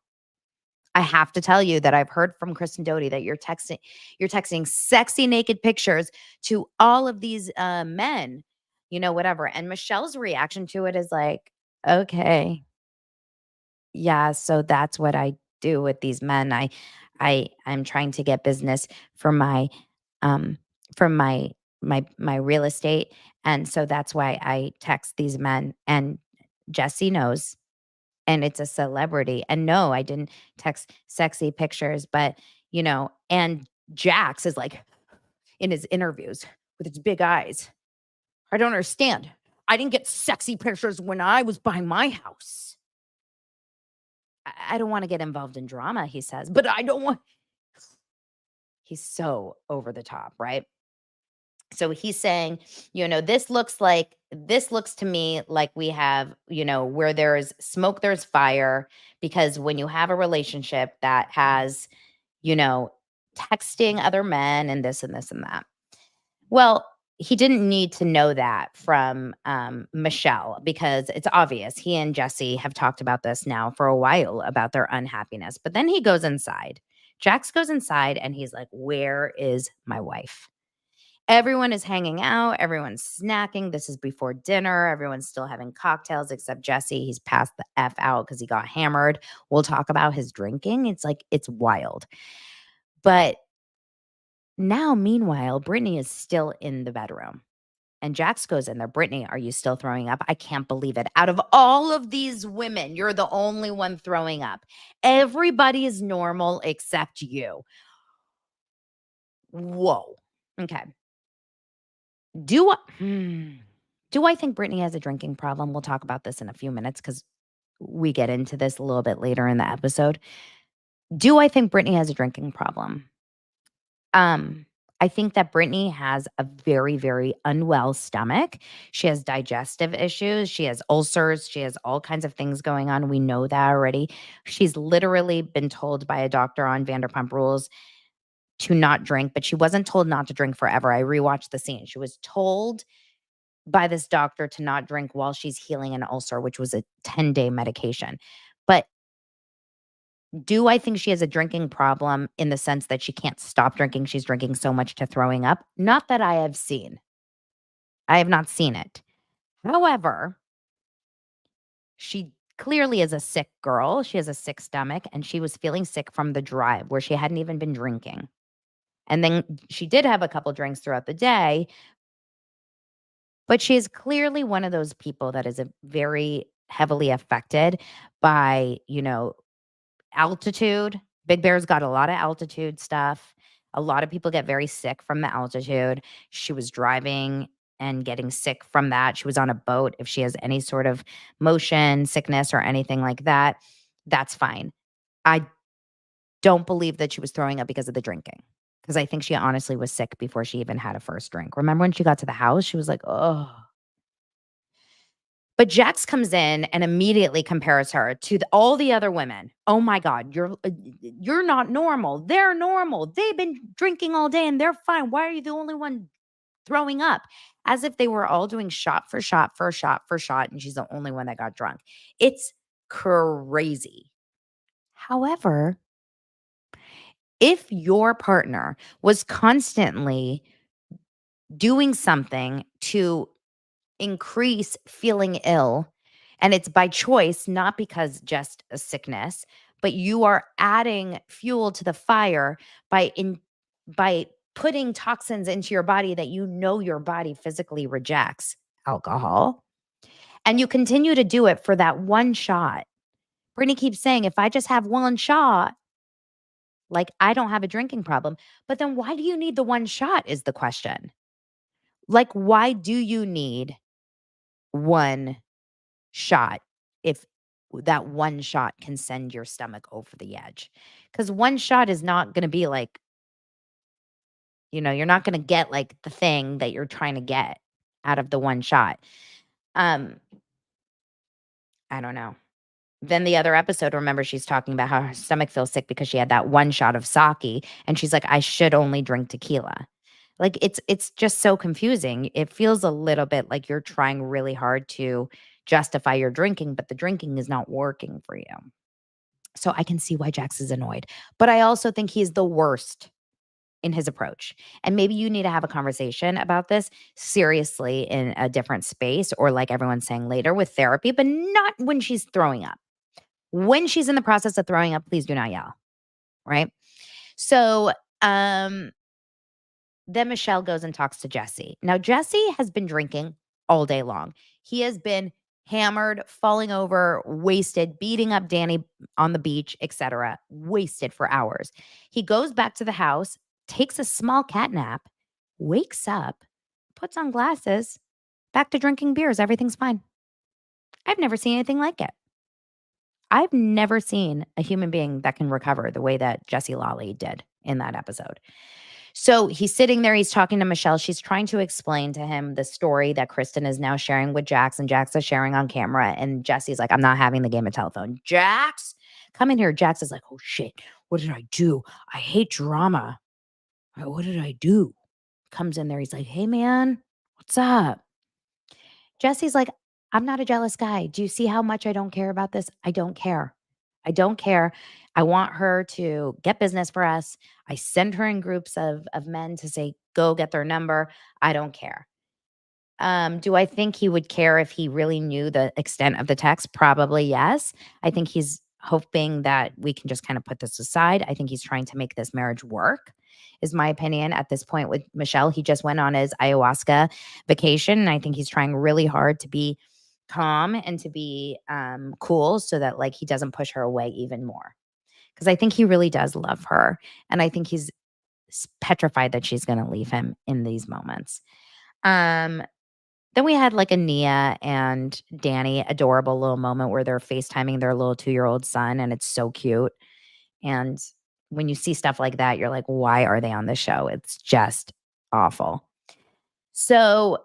I have to tell you that I've heard from Kristen Doty that you're texting sexy naked pictures to all of these men, whatever. And Michelle's reaction to it is like, okay, yeah, so that's what I do with these men. I'm trying to get business for um my real estate. And so that's why I text these men. And Jesse knows, and it's a celebrity. And no, I didn't text sexy pictures, but and Jax is like in his interviews with his big eyes. I don't understand. I didn't get sexy pictures when I was buying my house. I don't want to get involved in drama, he says, but I don't want. He's so over the top, right? So he's saying, this looks to me like we have, where there's smoke, there's fire, because when you have a relationship that has, you know, texting other men and this and this and that. Well, he didn't need to know that from Michelle because it's obvious he and Jesse have talked about this now for a while about their unhappiness. But then he goes inside. Jax goes inside and he's like, where is my wife? Everyone is hanging out. Everyone's snacking. This is before dinner. Everyone's still having cocktails except Jesse. He's passed the F out because he got hammered. We'll talk about his drinking. It's like, it's wild. But now, meanwhile, Brittany is still in the bedroom. And Jax goes in there, Brittany, are you still throwing up? I can't believe it. Out of all of these women, you're the only one throwing up. Everybody is normal except you. Whoa. Okay. Do I think Brittany has a drinking problem? We'll talk about this in a few minutes because we get into this a little bit later in the episode. Do I think Brittany has a drinking problem? Um, I think that Brittany has a very, very unwell stomach. She has digestive issues. She has ulcers. She has all kinds of things going on. We know that already. She's literally been told by a doctor on Vanderpump Rules to not drink, but she wasn't told not to drink forever. I rewatched the scene. She was told by this doctor to not drink while she's healing an ulcer, which was a 10-day medication. But do I think she has a drinking problem in the sense that she can't stop drinking? She's drinking so much to throwing up. Not that I have seen. I have not seen it. However, she clearly is a sick girl. She has a sick stomach, and she was feeling sick from the drive where she hadn't even been drinking. And then she did have a couple drinks throughout the day, but she is clearly one of those people that is a very heavily affected by, altitude. Big Bear's got a lot of altitude stuff. A lot of people get very sick from the altitude. She was driving and getting sick from that. She was on a boat. If she has any sort of motion sickness or anything like that, that's fine. I don't believe that she was throwing up because of the drinking, because I think she honestly was sick before she even had a first drink. Remember when she got to the house, she was like, "Oh." But Jax comes in and immediately compares her to all the other women. "Oh my god, you're not normal. They're normal. They've been drinking all day and they're fine. Why are you the only one throwing up?" As if they were all doing shot for shot for shot for shot, and she's the only one that got drunk. It's crazy. However, if your partner was constantly doing something to increase feeling ill, and it's by choice, not because just a sickness, but you are adding fuel to the fire by putting toxins into your body that your body physically rejects, alcohol, and you continue to do it for that one shot. Brittany keeps saying, "If I just have one shot, like, I don't have a drinking problem." But then why do you need the one shot is the question. Like, why do you need one shot if that one shot can send your stomach over the edge? Because one shot is not going to be like, you're not going to get like the thing that you're trying to get out of the one shot. Um, I don't know. Then the other episode, remember, she's talking about how her stomach feels sick because she had that one shot of sake, and she's like, "I should only drink tequila." Like, it's just so confusing. It feels a little bit like you're trying really hard to justify your drinking, but the drinking is not working for you. So I can see why Jax is annoyed. But I also think he's the worst in his approach. And maybe you need to have a conversation about this seriously in a different space, or like everyone's saying, later with therapy, but not when she's throwing up. When she's in the process of throwing up, please do not yell, right? So, then Michelle goes and talks to Jesse. Now, Jesse has been drinking all day long. He has been hammered, falling over, wasted, beating up Danny on the beach, etc., wasted for hours. He goes back to the house, takes a small cat nap, wakes up, puts on glasses, back to drinking beers. Everything's fine. I've never seen anything like it. I've never seen a human being that can recover the way that Jesse Lawley did in that episode. So he's sitting there, he's talking to Michelle. She's trying to explain to him the story that Kristen is now sharing with Jax, and Jax is sharing on camera. And Jesse's like, "I'm not having the game of telephone." "Jax, come in here." Jax is like, "Oh shit, what did I do? I hate drama. What did I do?" Comes in there, he's like, "Hey man, what's up?" Jesse's like, "I'm not a jealous guy. Do you see how much I don't care about this? I don't care. I don't care. I want her to get business for us. I send her in groups of men to say, go get their number. I don't care." Do I think he would care if he really knew the extent of the text? Probably yes. I think he's hoping that we can just kind of put this aside. I think he's trying to make this marriage work. is my opinion at this point with Michelle. He just went on his ayahuasca vacation, and I think he's trying really hard to be calm and to be cool so that like he doesn't push her away even more. Because I think he really does love her, and I think he's petrified that she's going to leave him in these moments. Um, then we had like a Nia and Danny adorable little moment where they're FaceTiming their little 2-year-old son, and it's so cute. And when you see stuff like that, you're like, why are they on the show? It's just awful. So,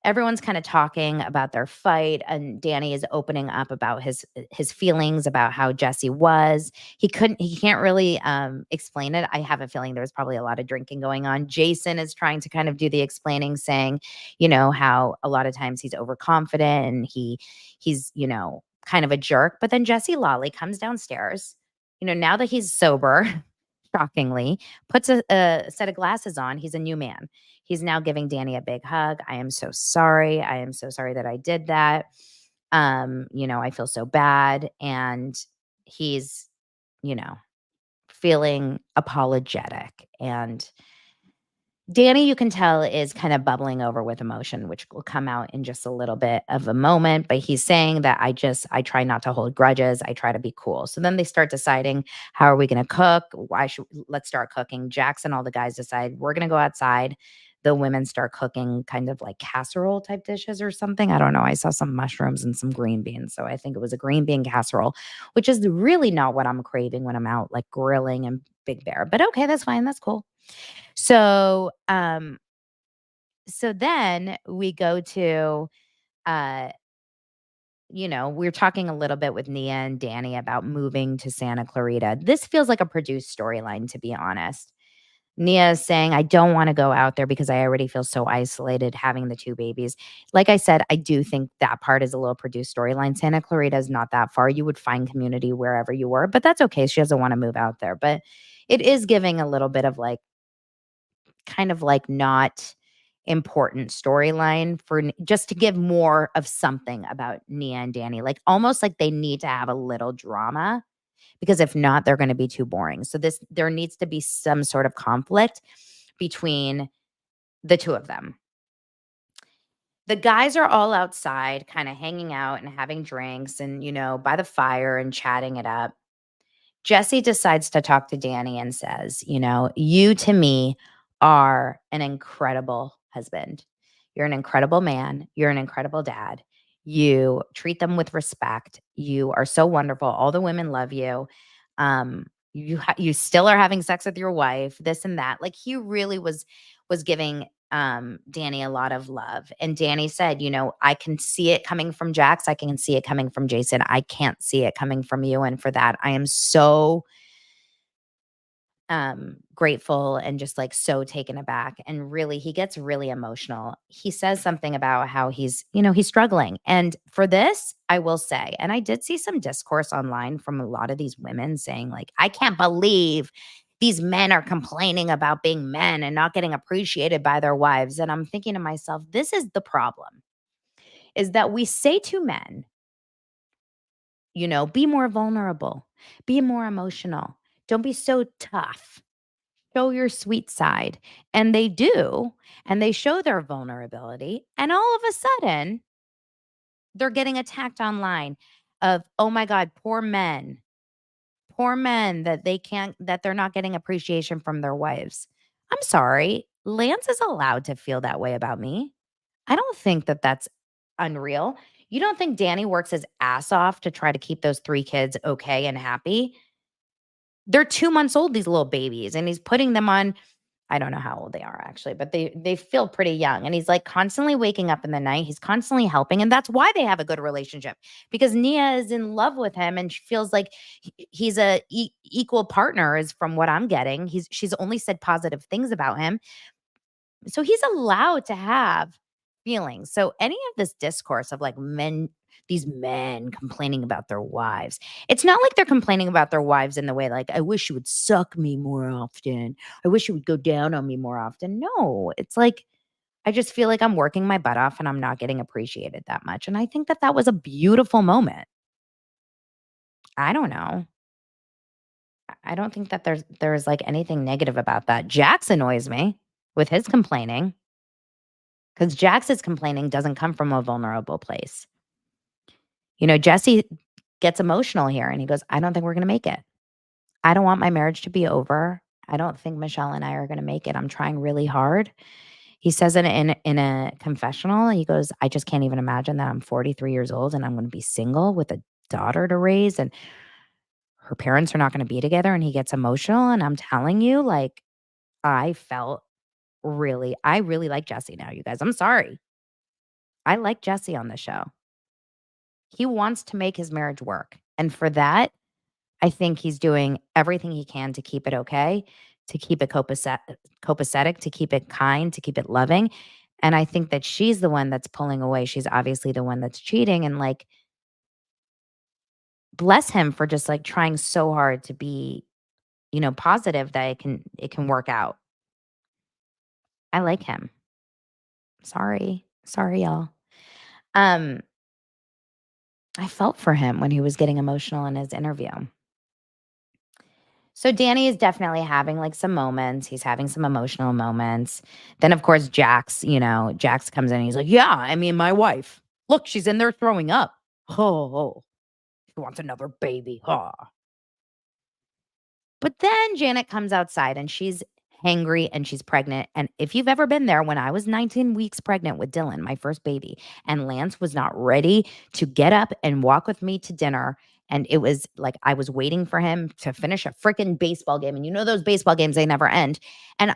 everyone's kinda talking about their fight, and Danny is opening up about his feelings about how Jesse was. He can't really, explain it. I have a feeling there was probably a lot of drinking going on. Jason is trying to kind of do the explaining, saying, how a lot of times he's overconfident and he's, kind of a jerk. But then Jesse Lawley comes downstairs, now that he's sober, shockingly, puts a set of glasses on. He's a new man. He's now giving Danny a big hug. I am so sorry. I am so sorry that I did that. I feel so bad. And he's, you know, feeling apologetic. And Danny, you can tell, is kind of bubbling over with emotion, which will come out in just a little bit of a moment. But he's saying that I try not to hold grudges. I try to be cool. So then they start deciding, how are we going to cook? Let's start cooking. Jackson, all the guys decide we're going to go outside. The women start cooking kind of like casserole type dishes or something. I don't know. I saw some mushrooms and some green beans. So I think it was a green bean casserole, which is really not what I'm craving when I'm out like grilling and Big Bear. But okay, that's fine. That's cool. So, then we go to, uh, we're talking a little bit with Nia and Danny about moving to Santa Clarita. This feels like a produced storyline, to be honest. Nia is saying, I don't want to go out there because I already feel so isolated having the two babies. Like I said, I do think that part is a little produced storyline. Santa Clarita is not that far. You would find community wherever you were, but that's okay. She doesn't want to move out there. But it is giving a little bit of like, kind of like not important storyline for just to give more of something about Nia and Danny, like almost like they need to have a little drama because if not, they're going to be too boring. So there needs to be some sort of conflict between the two of them. The guys are all outside, kind of hanging out and having drinks and, by the fire and chatting it up. Jesse decides to talk to Danny and says, you to me are an incredible husband. You're an incredible man. You're an incredible dad. You treat them with respect. You are so wonderful. All the women love you. You still are having sex with your wife, this and that. Like he really was giving Danny a lot of love. And Danny said, I can see it coming from Jax. I can see it coming from Jason. I can't see it coming from you. And for that, I am so grateful and just like so taken aback. And really, he gets really emotional. He says something about how he's struggling. And for this, I will say, and I did see some discourse online from a lot of these women saying, like, I can't believe these men are complaining about being men and not getting appreciated by their wives. And I'm thinking to myself, this is the problem, is that we say to men, be more vulnerable, be more emotional, don't be so tough, show your sweet side. And they do, and they show their vulnerability. And all of a sudden, they're getting attacked online of, oh my God, poor men that that they're not getting appreciation from their wives. I'm sorry. Lance is allowed to feel that way about me. I don't think that that's unreal. You don't think Danny works his ass off to try to keep those 3 kids okay and happy? They're 2 months old, these little babies, and he's putting them on. I don't know how old they are actually, but they feel pretty young, and he's, like, constantly waking up in the night, he's constantly helping, and that's why they have a good relationship, because Nia is in love with him, and she feels like he's a equal partner is from what I'm getting. She's only said positive things about him, so he's allowed to have feelings. So any of this discourse of, like, these men complaining about their wives, it's not like they're complaining about their wives in the way like, "I wish you would suck me more often. I wish you would go down on me more often." No, it's like, I just feel like I'm working my butt off and I'm not getting appreciated that much, and I think that that was a beautiful moment. I don't know. I don't think that there's, like, anything negative about that. Jax annoys me with his complaining, because Jax's complaining doesn't come from a vulnerable place. Jesse gets emotional here, and he goes, "I don't think we're gonna make it. I don't want my marriage to be over. I don't think Michelle and I are gonna make it. I'm trying really hard." He says it in a confessional. He goes, "I just can't even imagine that I'm 43 years old and I'm gonna be single with a daughter to raise, and her parents are not gonna be together," and he gets emotional, and I'm telling you, like, I felt I really like Jesse now, you guys. I'm sorry. I like Jesse on the show. He wants to make his marriage work, and for that, I think he's doing everything he can to keep it okay, to keep it copacetic, to keep it kind, to keep it loving, and I think that she's the one that's pulling away. She's obviously the one that's cheating, and, like, bless him for just, like, trying so hard to be, positive that it can work out. I like him. Sorry. Sorry, y'all. Um, I felt for him when he was getting emotional in his interview. So Danny is definitely having, like, some moments. He's having some emotional moments. Then, of course, Jax comes in and he's like, "Yeah, I mean, my wife. Look, she's in there throwing up. Oh, she wants another baby. Huh." But then Janet comes outside and she's hangry and she's pregnant. And if you've ever been there, when I was 19 weeks pregnant with Dylan, my first baby, and Lance was not ready to get up and walk with me to dinner. And it was like I was waiting for him to finish a freaking baseball game. And those baseball games, they never end. And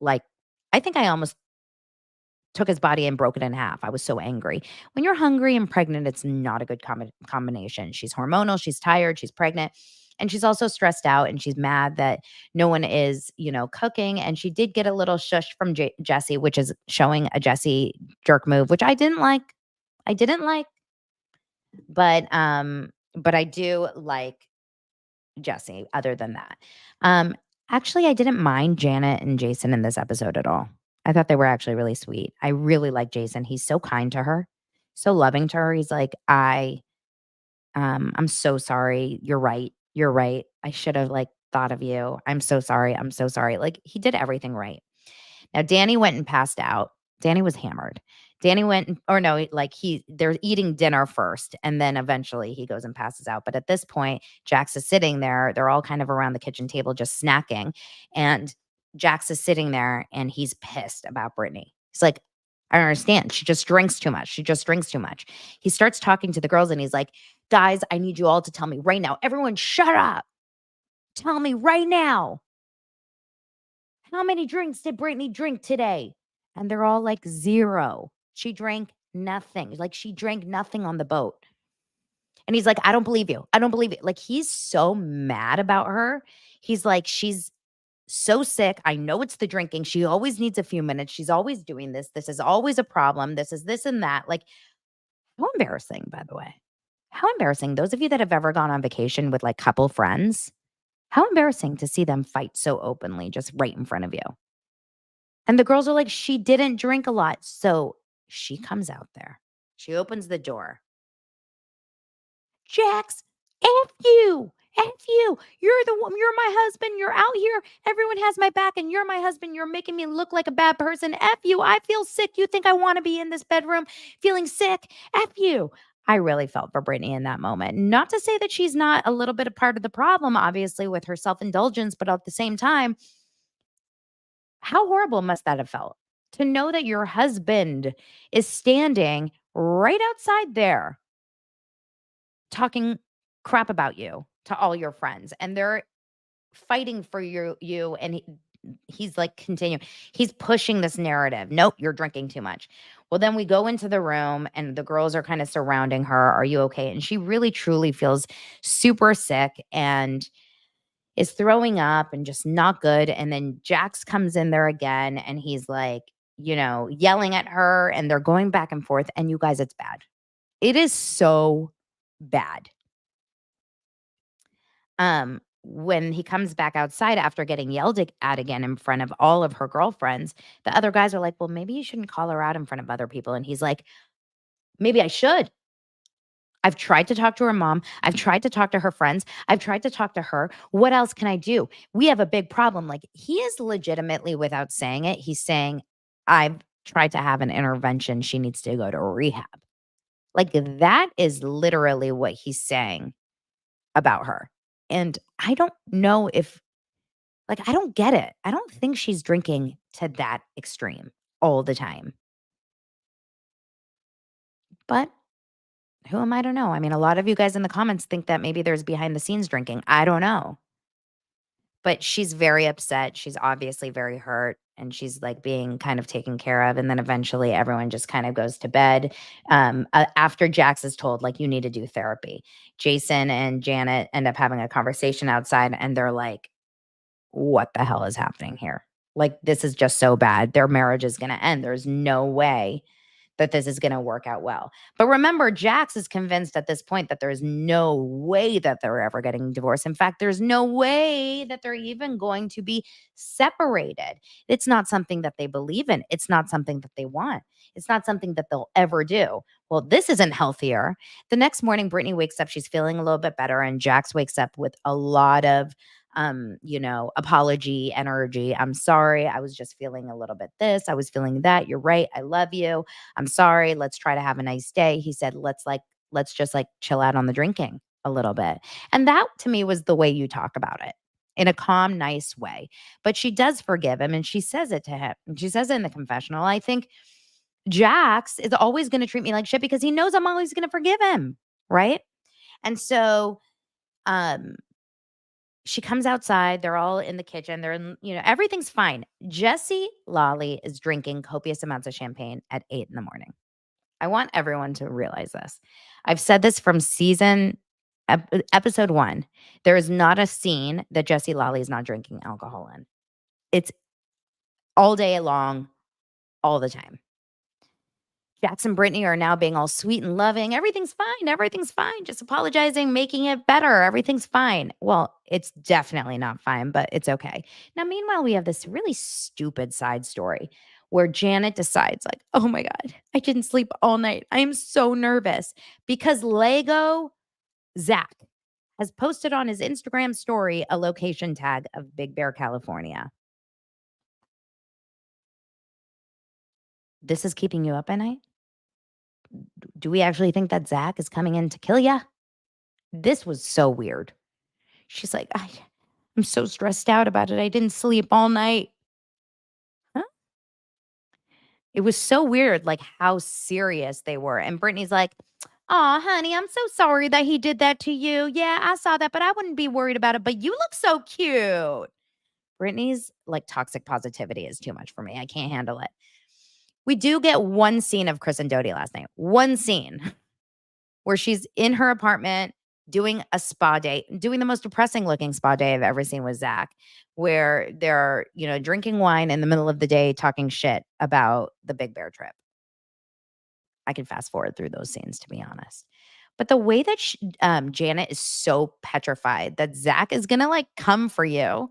like, I think I almost took his body and broke it in half. I was so angry. When you're hungry and pregnant, it's not a good combination. She's hormonal, she's tired, she's pregnant, and she's also stressed out and she's mad that no one is, cooking. And she did get a little shush from Jesse, which is showing a Jesse jerk move, which I didn't like. I didn't like, but I do like Jesse other than that. Um, Actually, I didn't mind Janet and Jason in this episode at all. I thought they were actually really sweet. I really like Jason. He's so kind to her, so loving to her. He's like, I'm so sorry. You're right. You're right. I should have, like, thought of you. I'm so sorry. I'm so sorry." Like, he did everything right. Now Danny went and passed out. Danny was hammered. Danny went or no, like they're eating dinner first and then eventually he goes and passes out. But at this point, Jax is sitting there. They're all kind of around the kitchen table just snacking. And Jax is sitting there and he's pissed about Brittany. He's like, "I don't understand. She just drinks too much. She just drinks too much." He starts talking to the girls and he's like, "Guys, I need you all to tell me right now. Everyone shut up. Tell me right now. How many drinks did Brittany drink today?" And they're all like, "0. She drank nothing." Like, she drank nothing on the boat. And he's like, "I don't believe you. I don't believe it." Like, he's so mad about her. He's like, "She's so sick. I know it's the drinking. She always needs a few minutes. She's always doing this. This is always a problem. This is this and that." Like, how embarrassing, by the way. How embarrassing. Those of you that have ever gone on vacation with, like, couple friends, how embarrassing to see them fight so openly just right in front of you. And the girls are like, "She didn't drink a lot." So she comes out there. She opens the door. "Jax, F you. F you. You're the one. You're my husband. You're out here. Everyone has my back, and you're my husband. You're making me look like a bad person. F you. I feel sick. You think I want to be in this bedroom feeling sick? F you." I really felt for Brittany in that moment. Not to say that she's not a little bit a part of the problem, obviously, with her self indulgence, but at the same time, how horrible must that have felt to know that your husband is standing right outside there talking crap about you to all your friends and they're fighting for you and he's like continuing. He's pushing this narrative. "Nope, you're drinking too much." Well, then we go into the room and the girls are kind of surrounding her. "Are you okay?" And she really truly feels super sick and is throwing up and just not good. And then Jax comes in there again and he's like, yelling at her and they're going back and forth. And you guys, it's bad. It is so bad. When he comes back outside after getting yelled at again in front of all of her girlfriends, the other guys are like, "Well, maybe you shouldn't call her out in front of other people." And he's like, "Maybe I should. I've tried to talk to her mom. I've tried to talk to her friends. I've tried to talk to her. What else can I do? We have a big problem." Like, he is legitimately, without saying it, he's saying, "I've tried to have an intervention. She needs to go to rehab." Like, that is literally what he's saying about her. And I don't know if, like, I don't get it. I don't think she's drinking to that extreme all the time. But who am I to know? I mean, a lot of you guys in the comments think that maybe there's behind the scenes drinking. I don't know. But she's very upset. She's obviously very hurt, and she's, like, being kind of taken care of, and then eventually everyone just kind of goes to bed. After Jax is told, like, "You need to do therapy." Jason and Janet end up having a conversation outside, and they're like, "What the hell is happening here? Like, this is just so bad. Their marriage is gonna end. There's no way that this is gonna work out well." But remember, Jax is convinced at this point that there's no way that they're ever getting divorced. In fact, there's no way that they're even going to be separated. It's not something that they believe in. It's not something that they want. It's not something that they'll ever do. Well, this isn't healthier. The next morning, Brittany wakes up, she's feeling a little bit better, and Jax wakes up with a lot of apology energy. "I'm sorry. I was just feeling a little bit this. I was feeling that. You're right. I love you. I'm sorry. Let's try to have a nice day." He said, let's just like chill out on the drinking a little bit." And that to me was the way you talk about it, in a calm, nice way. But she does forgive him, and she says it to him. And she says it in the confessional. I think Jax is always going to treat me like shit because he knows I'm always going to forgive him. Right. And so, um, she comes outside, they're all in the kitchen, they're in, everything's fine. Jesse Lolly is drinking copious amounts of champagne at 8 in the morning. I want everyone to realize this. I've said this from episode 1. There is not a scene that Jesse Lolly is not drinking alcohol in. It's all day long, all the time. Jax and Brittany are now being all sweet and loving. "Everything's fine. Everything's fine." Just apologizing, making it better. Everything's fine. Well, it's definitely not fine, but it's okay. Now, meanwhile, we have this really stupid side story where Janet decides, like, "Oh my God, I didn't sleep all night. I am so nervous," because Lego Zach has posted on his Instagram story a location tag of Big Bear, California. This is keeping you up at night? Do we actually think that Zach is coming in to kill ya? This was so weird. She's like, I'm so stressed out about it. I didn't sleep all night." Huh? It was so weird, like how serious they were. And Brittany's like, "Aw, honey, I'm so sorry that he did that to you. Yeah, I saw that, but I wouldn't be worried about it. But you look so cute." Brittany's like toxic positivity is too much for me. I can't handle it. We do get one scene of Chris and Dodie last night. One scene. Where she's in her apartment doing a spa day, doing the most depressing looking spa day I've ever seen with Zach, where they're, drinking wine in the middle of the day, talking shit about the Big Bear trip. I can fast forward through those scenes, to be honest. But the way that Janet is so petrified that Zach is going to like come for you,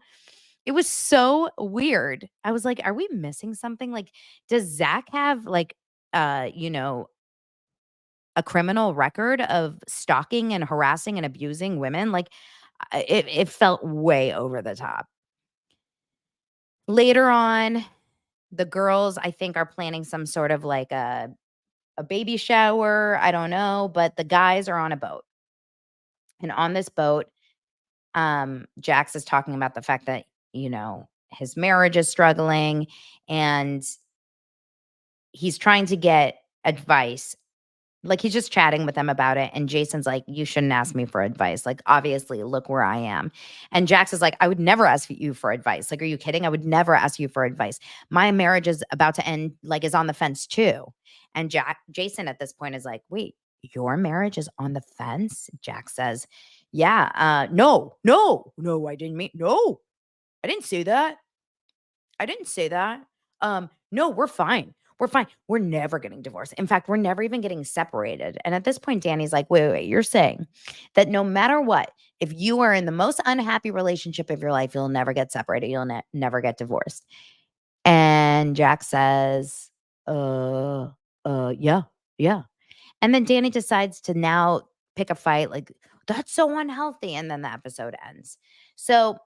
it was so weird. I was like, are we missing something? Like, does Zach have like, uh, you know, a criminal record of stalking and harassing and abusing women? Like, it felt way over the top. Later on, the girls, I think, are planning some sort of like a baby shower. I don't know, but the guys are on a boat. And on this boat, Jax is talking about the fact that, his marriage is struggling, and he's trying to get advice. Like, he's just chatting with them about it, and Jason's like, "You shouldn't ask me for advice. Like, obviously, look where I am." And Jax is like, "I would never ask you for advice. Like, are you kidding? I would never ask you for advice. My marriage is about to end, like, is on the fence too." And Jason at this point is like, "Wait, your marriage is on the fence?" Jax says, "Yeah, no, no, no, I didn't mean, no, I didn't say that. I didn't say that. No, we're fine. We're fine. We're never getting divorced. In fact, we're never even getting separated." And at this point, Danny's like, "Wait, wait, wait. You're saying that no matter what, if you are in the most unhappy relationship of your life, you'll never get separated. You'll never get divorced." And Jack says, yeah, yeah. And then Danny decides to now pick a fight, like, "That's so unhealthy," and then the episode ends. So,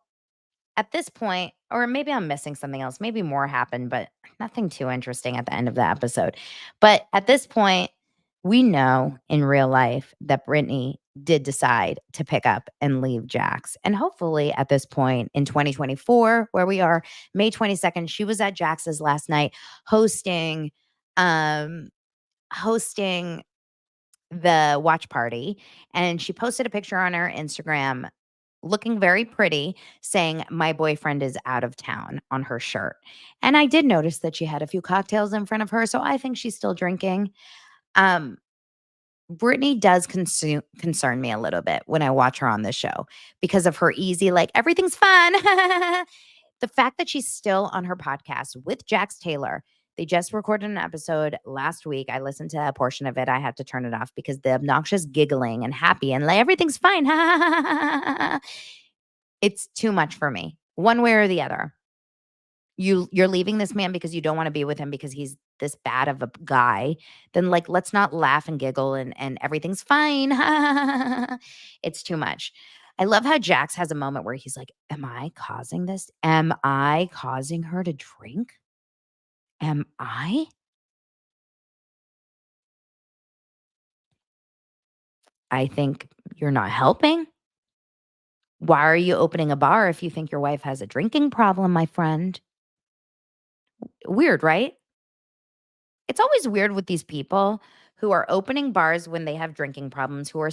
at this point, or maybe I'm missing something else, maybe more happened, but nothing too interesting at the end of the episode. But at this point, we know in real life that Brittany did decide to pick up and leave Jax. And hopefully at this point in 2024, where we are, May 22nd, she was at Jax's last night hosting um hosting the watch party, and she posted a picture on her Instagram looking very pretty, saying, "My boyfriend is out of town" on her shirt. And I did notice that she had a few cocktails in front of her, so I think she's still drinking. Um, Brittany does concern me a little bit when I watch her on this show because of her easy, like, everything's fun. The fact that she's still on her podcast with Jax Taylor. They just recorded an episode last week. I listened to a portion of it. I had to turn it off because the obnoxious giggling and happy and like everything's fine. It's too much for me, one way or the other. You're leaving this man because you don't wanna be with him because he's this bad of a guy, then, like, let's not laugh and giggle and everything's fine. It's too much. I love how Jax has a moment where he's like, "Am I causing this? Am I causing her to drink? Am I? I think you're not helping. Why are you opening a bar if you think your wife has a drinking problem, my friend?" Weird, right? It's always weird with these people who are opening bars when they have drinking problems, who are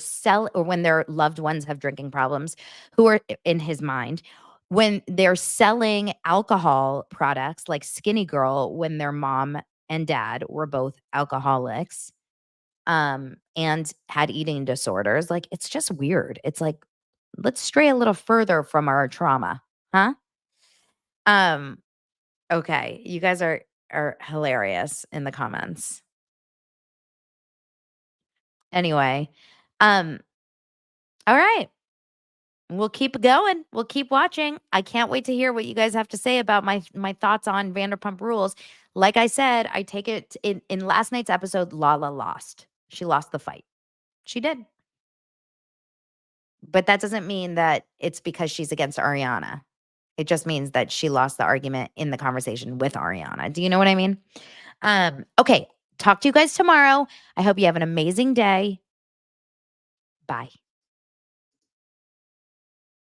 or when their loved ones have drinking problems, who are in his mind, when they're selling alcohol products like Skinny Girl when their mom and dad were both alcoholics, and had eating disorders. Like, it's just weird. It's like, let's stray a little further from our trauma, huh? Um, okay, you guys are hilarious in the comments. Anyway, um, all right. We'll keep going. We'll keep watching. I can't wait to hear what you guys have to say about my thoughts on Vanderpump Rules. Like I said, I take it in last night's episode, Lala lost. She lost the fight. She did. But that doesn't mean that it's because she's against Ariana. It just means that she lost the argument in the conversation with Ariana. Do you know what I mean? Okay. Talk to you guys tomorrow. I hope you have an amazing day. Bye.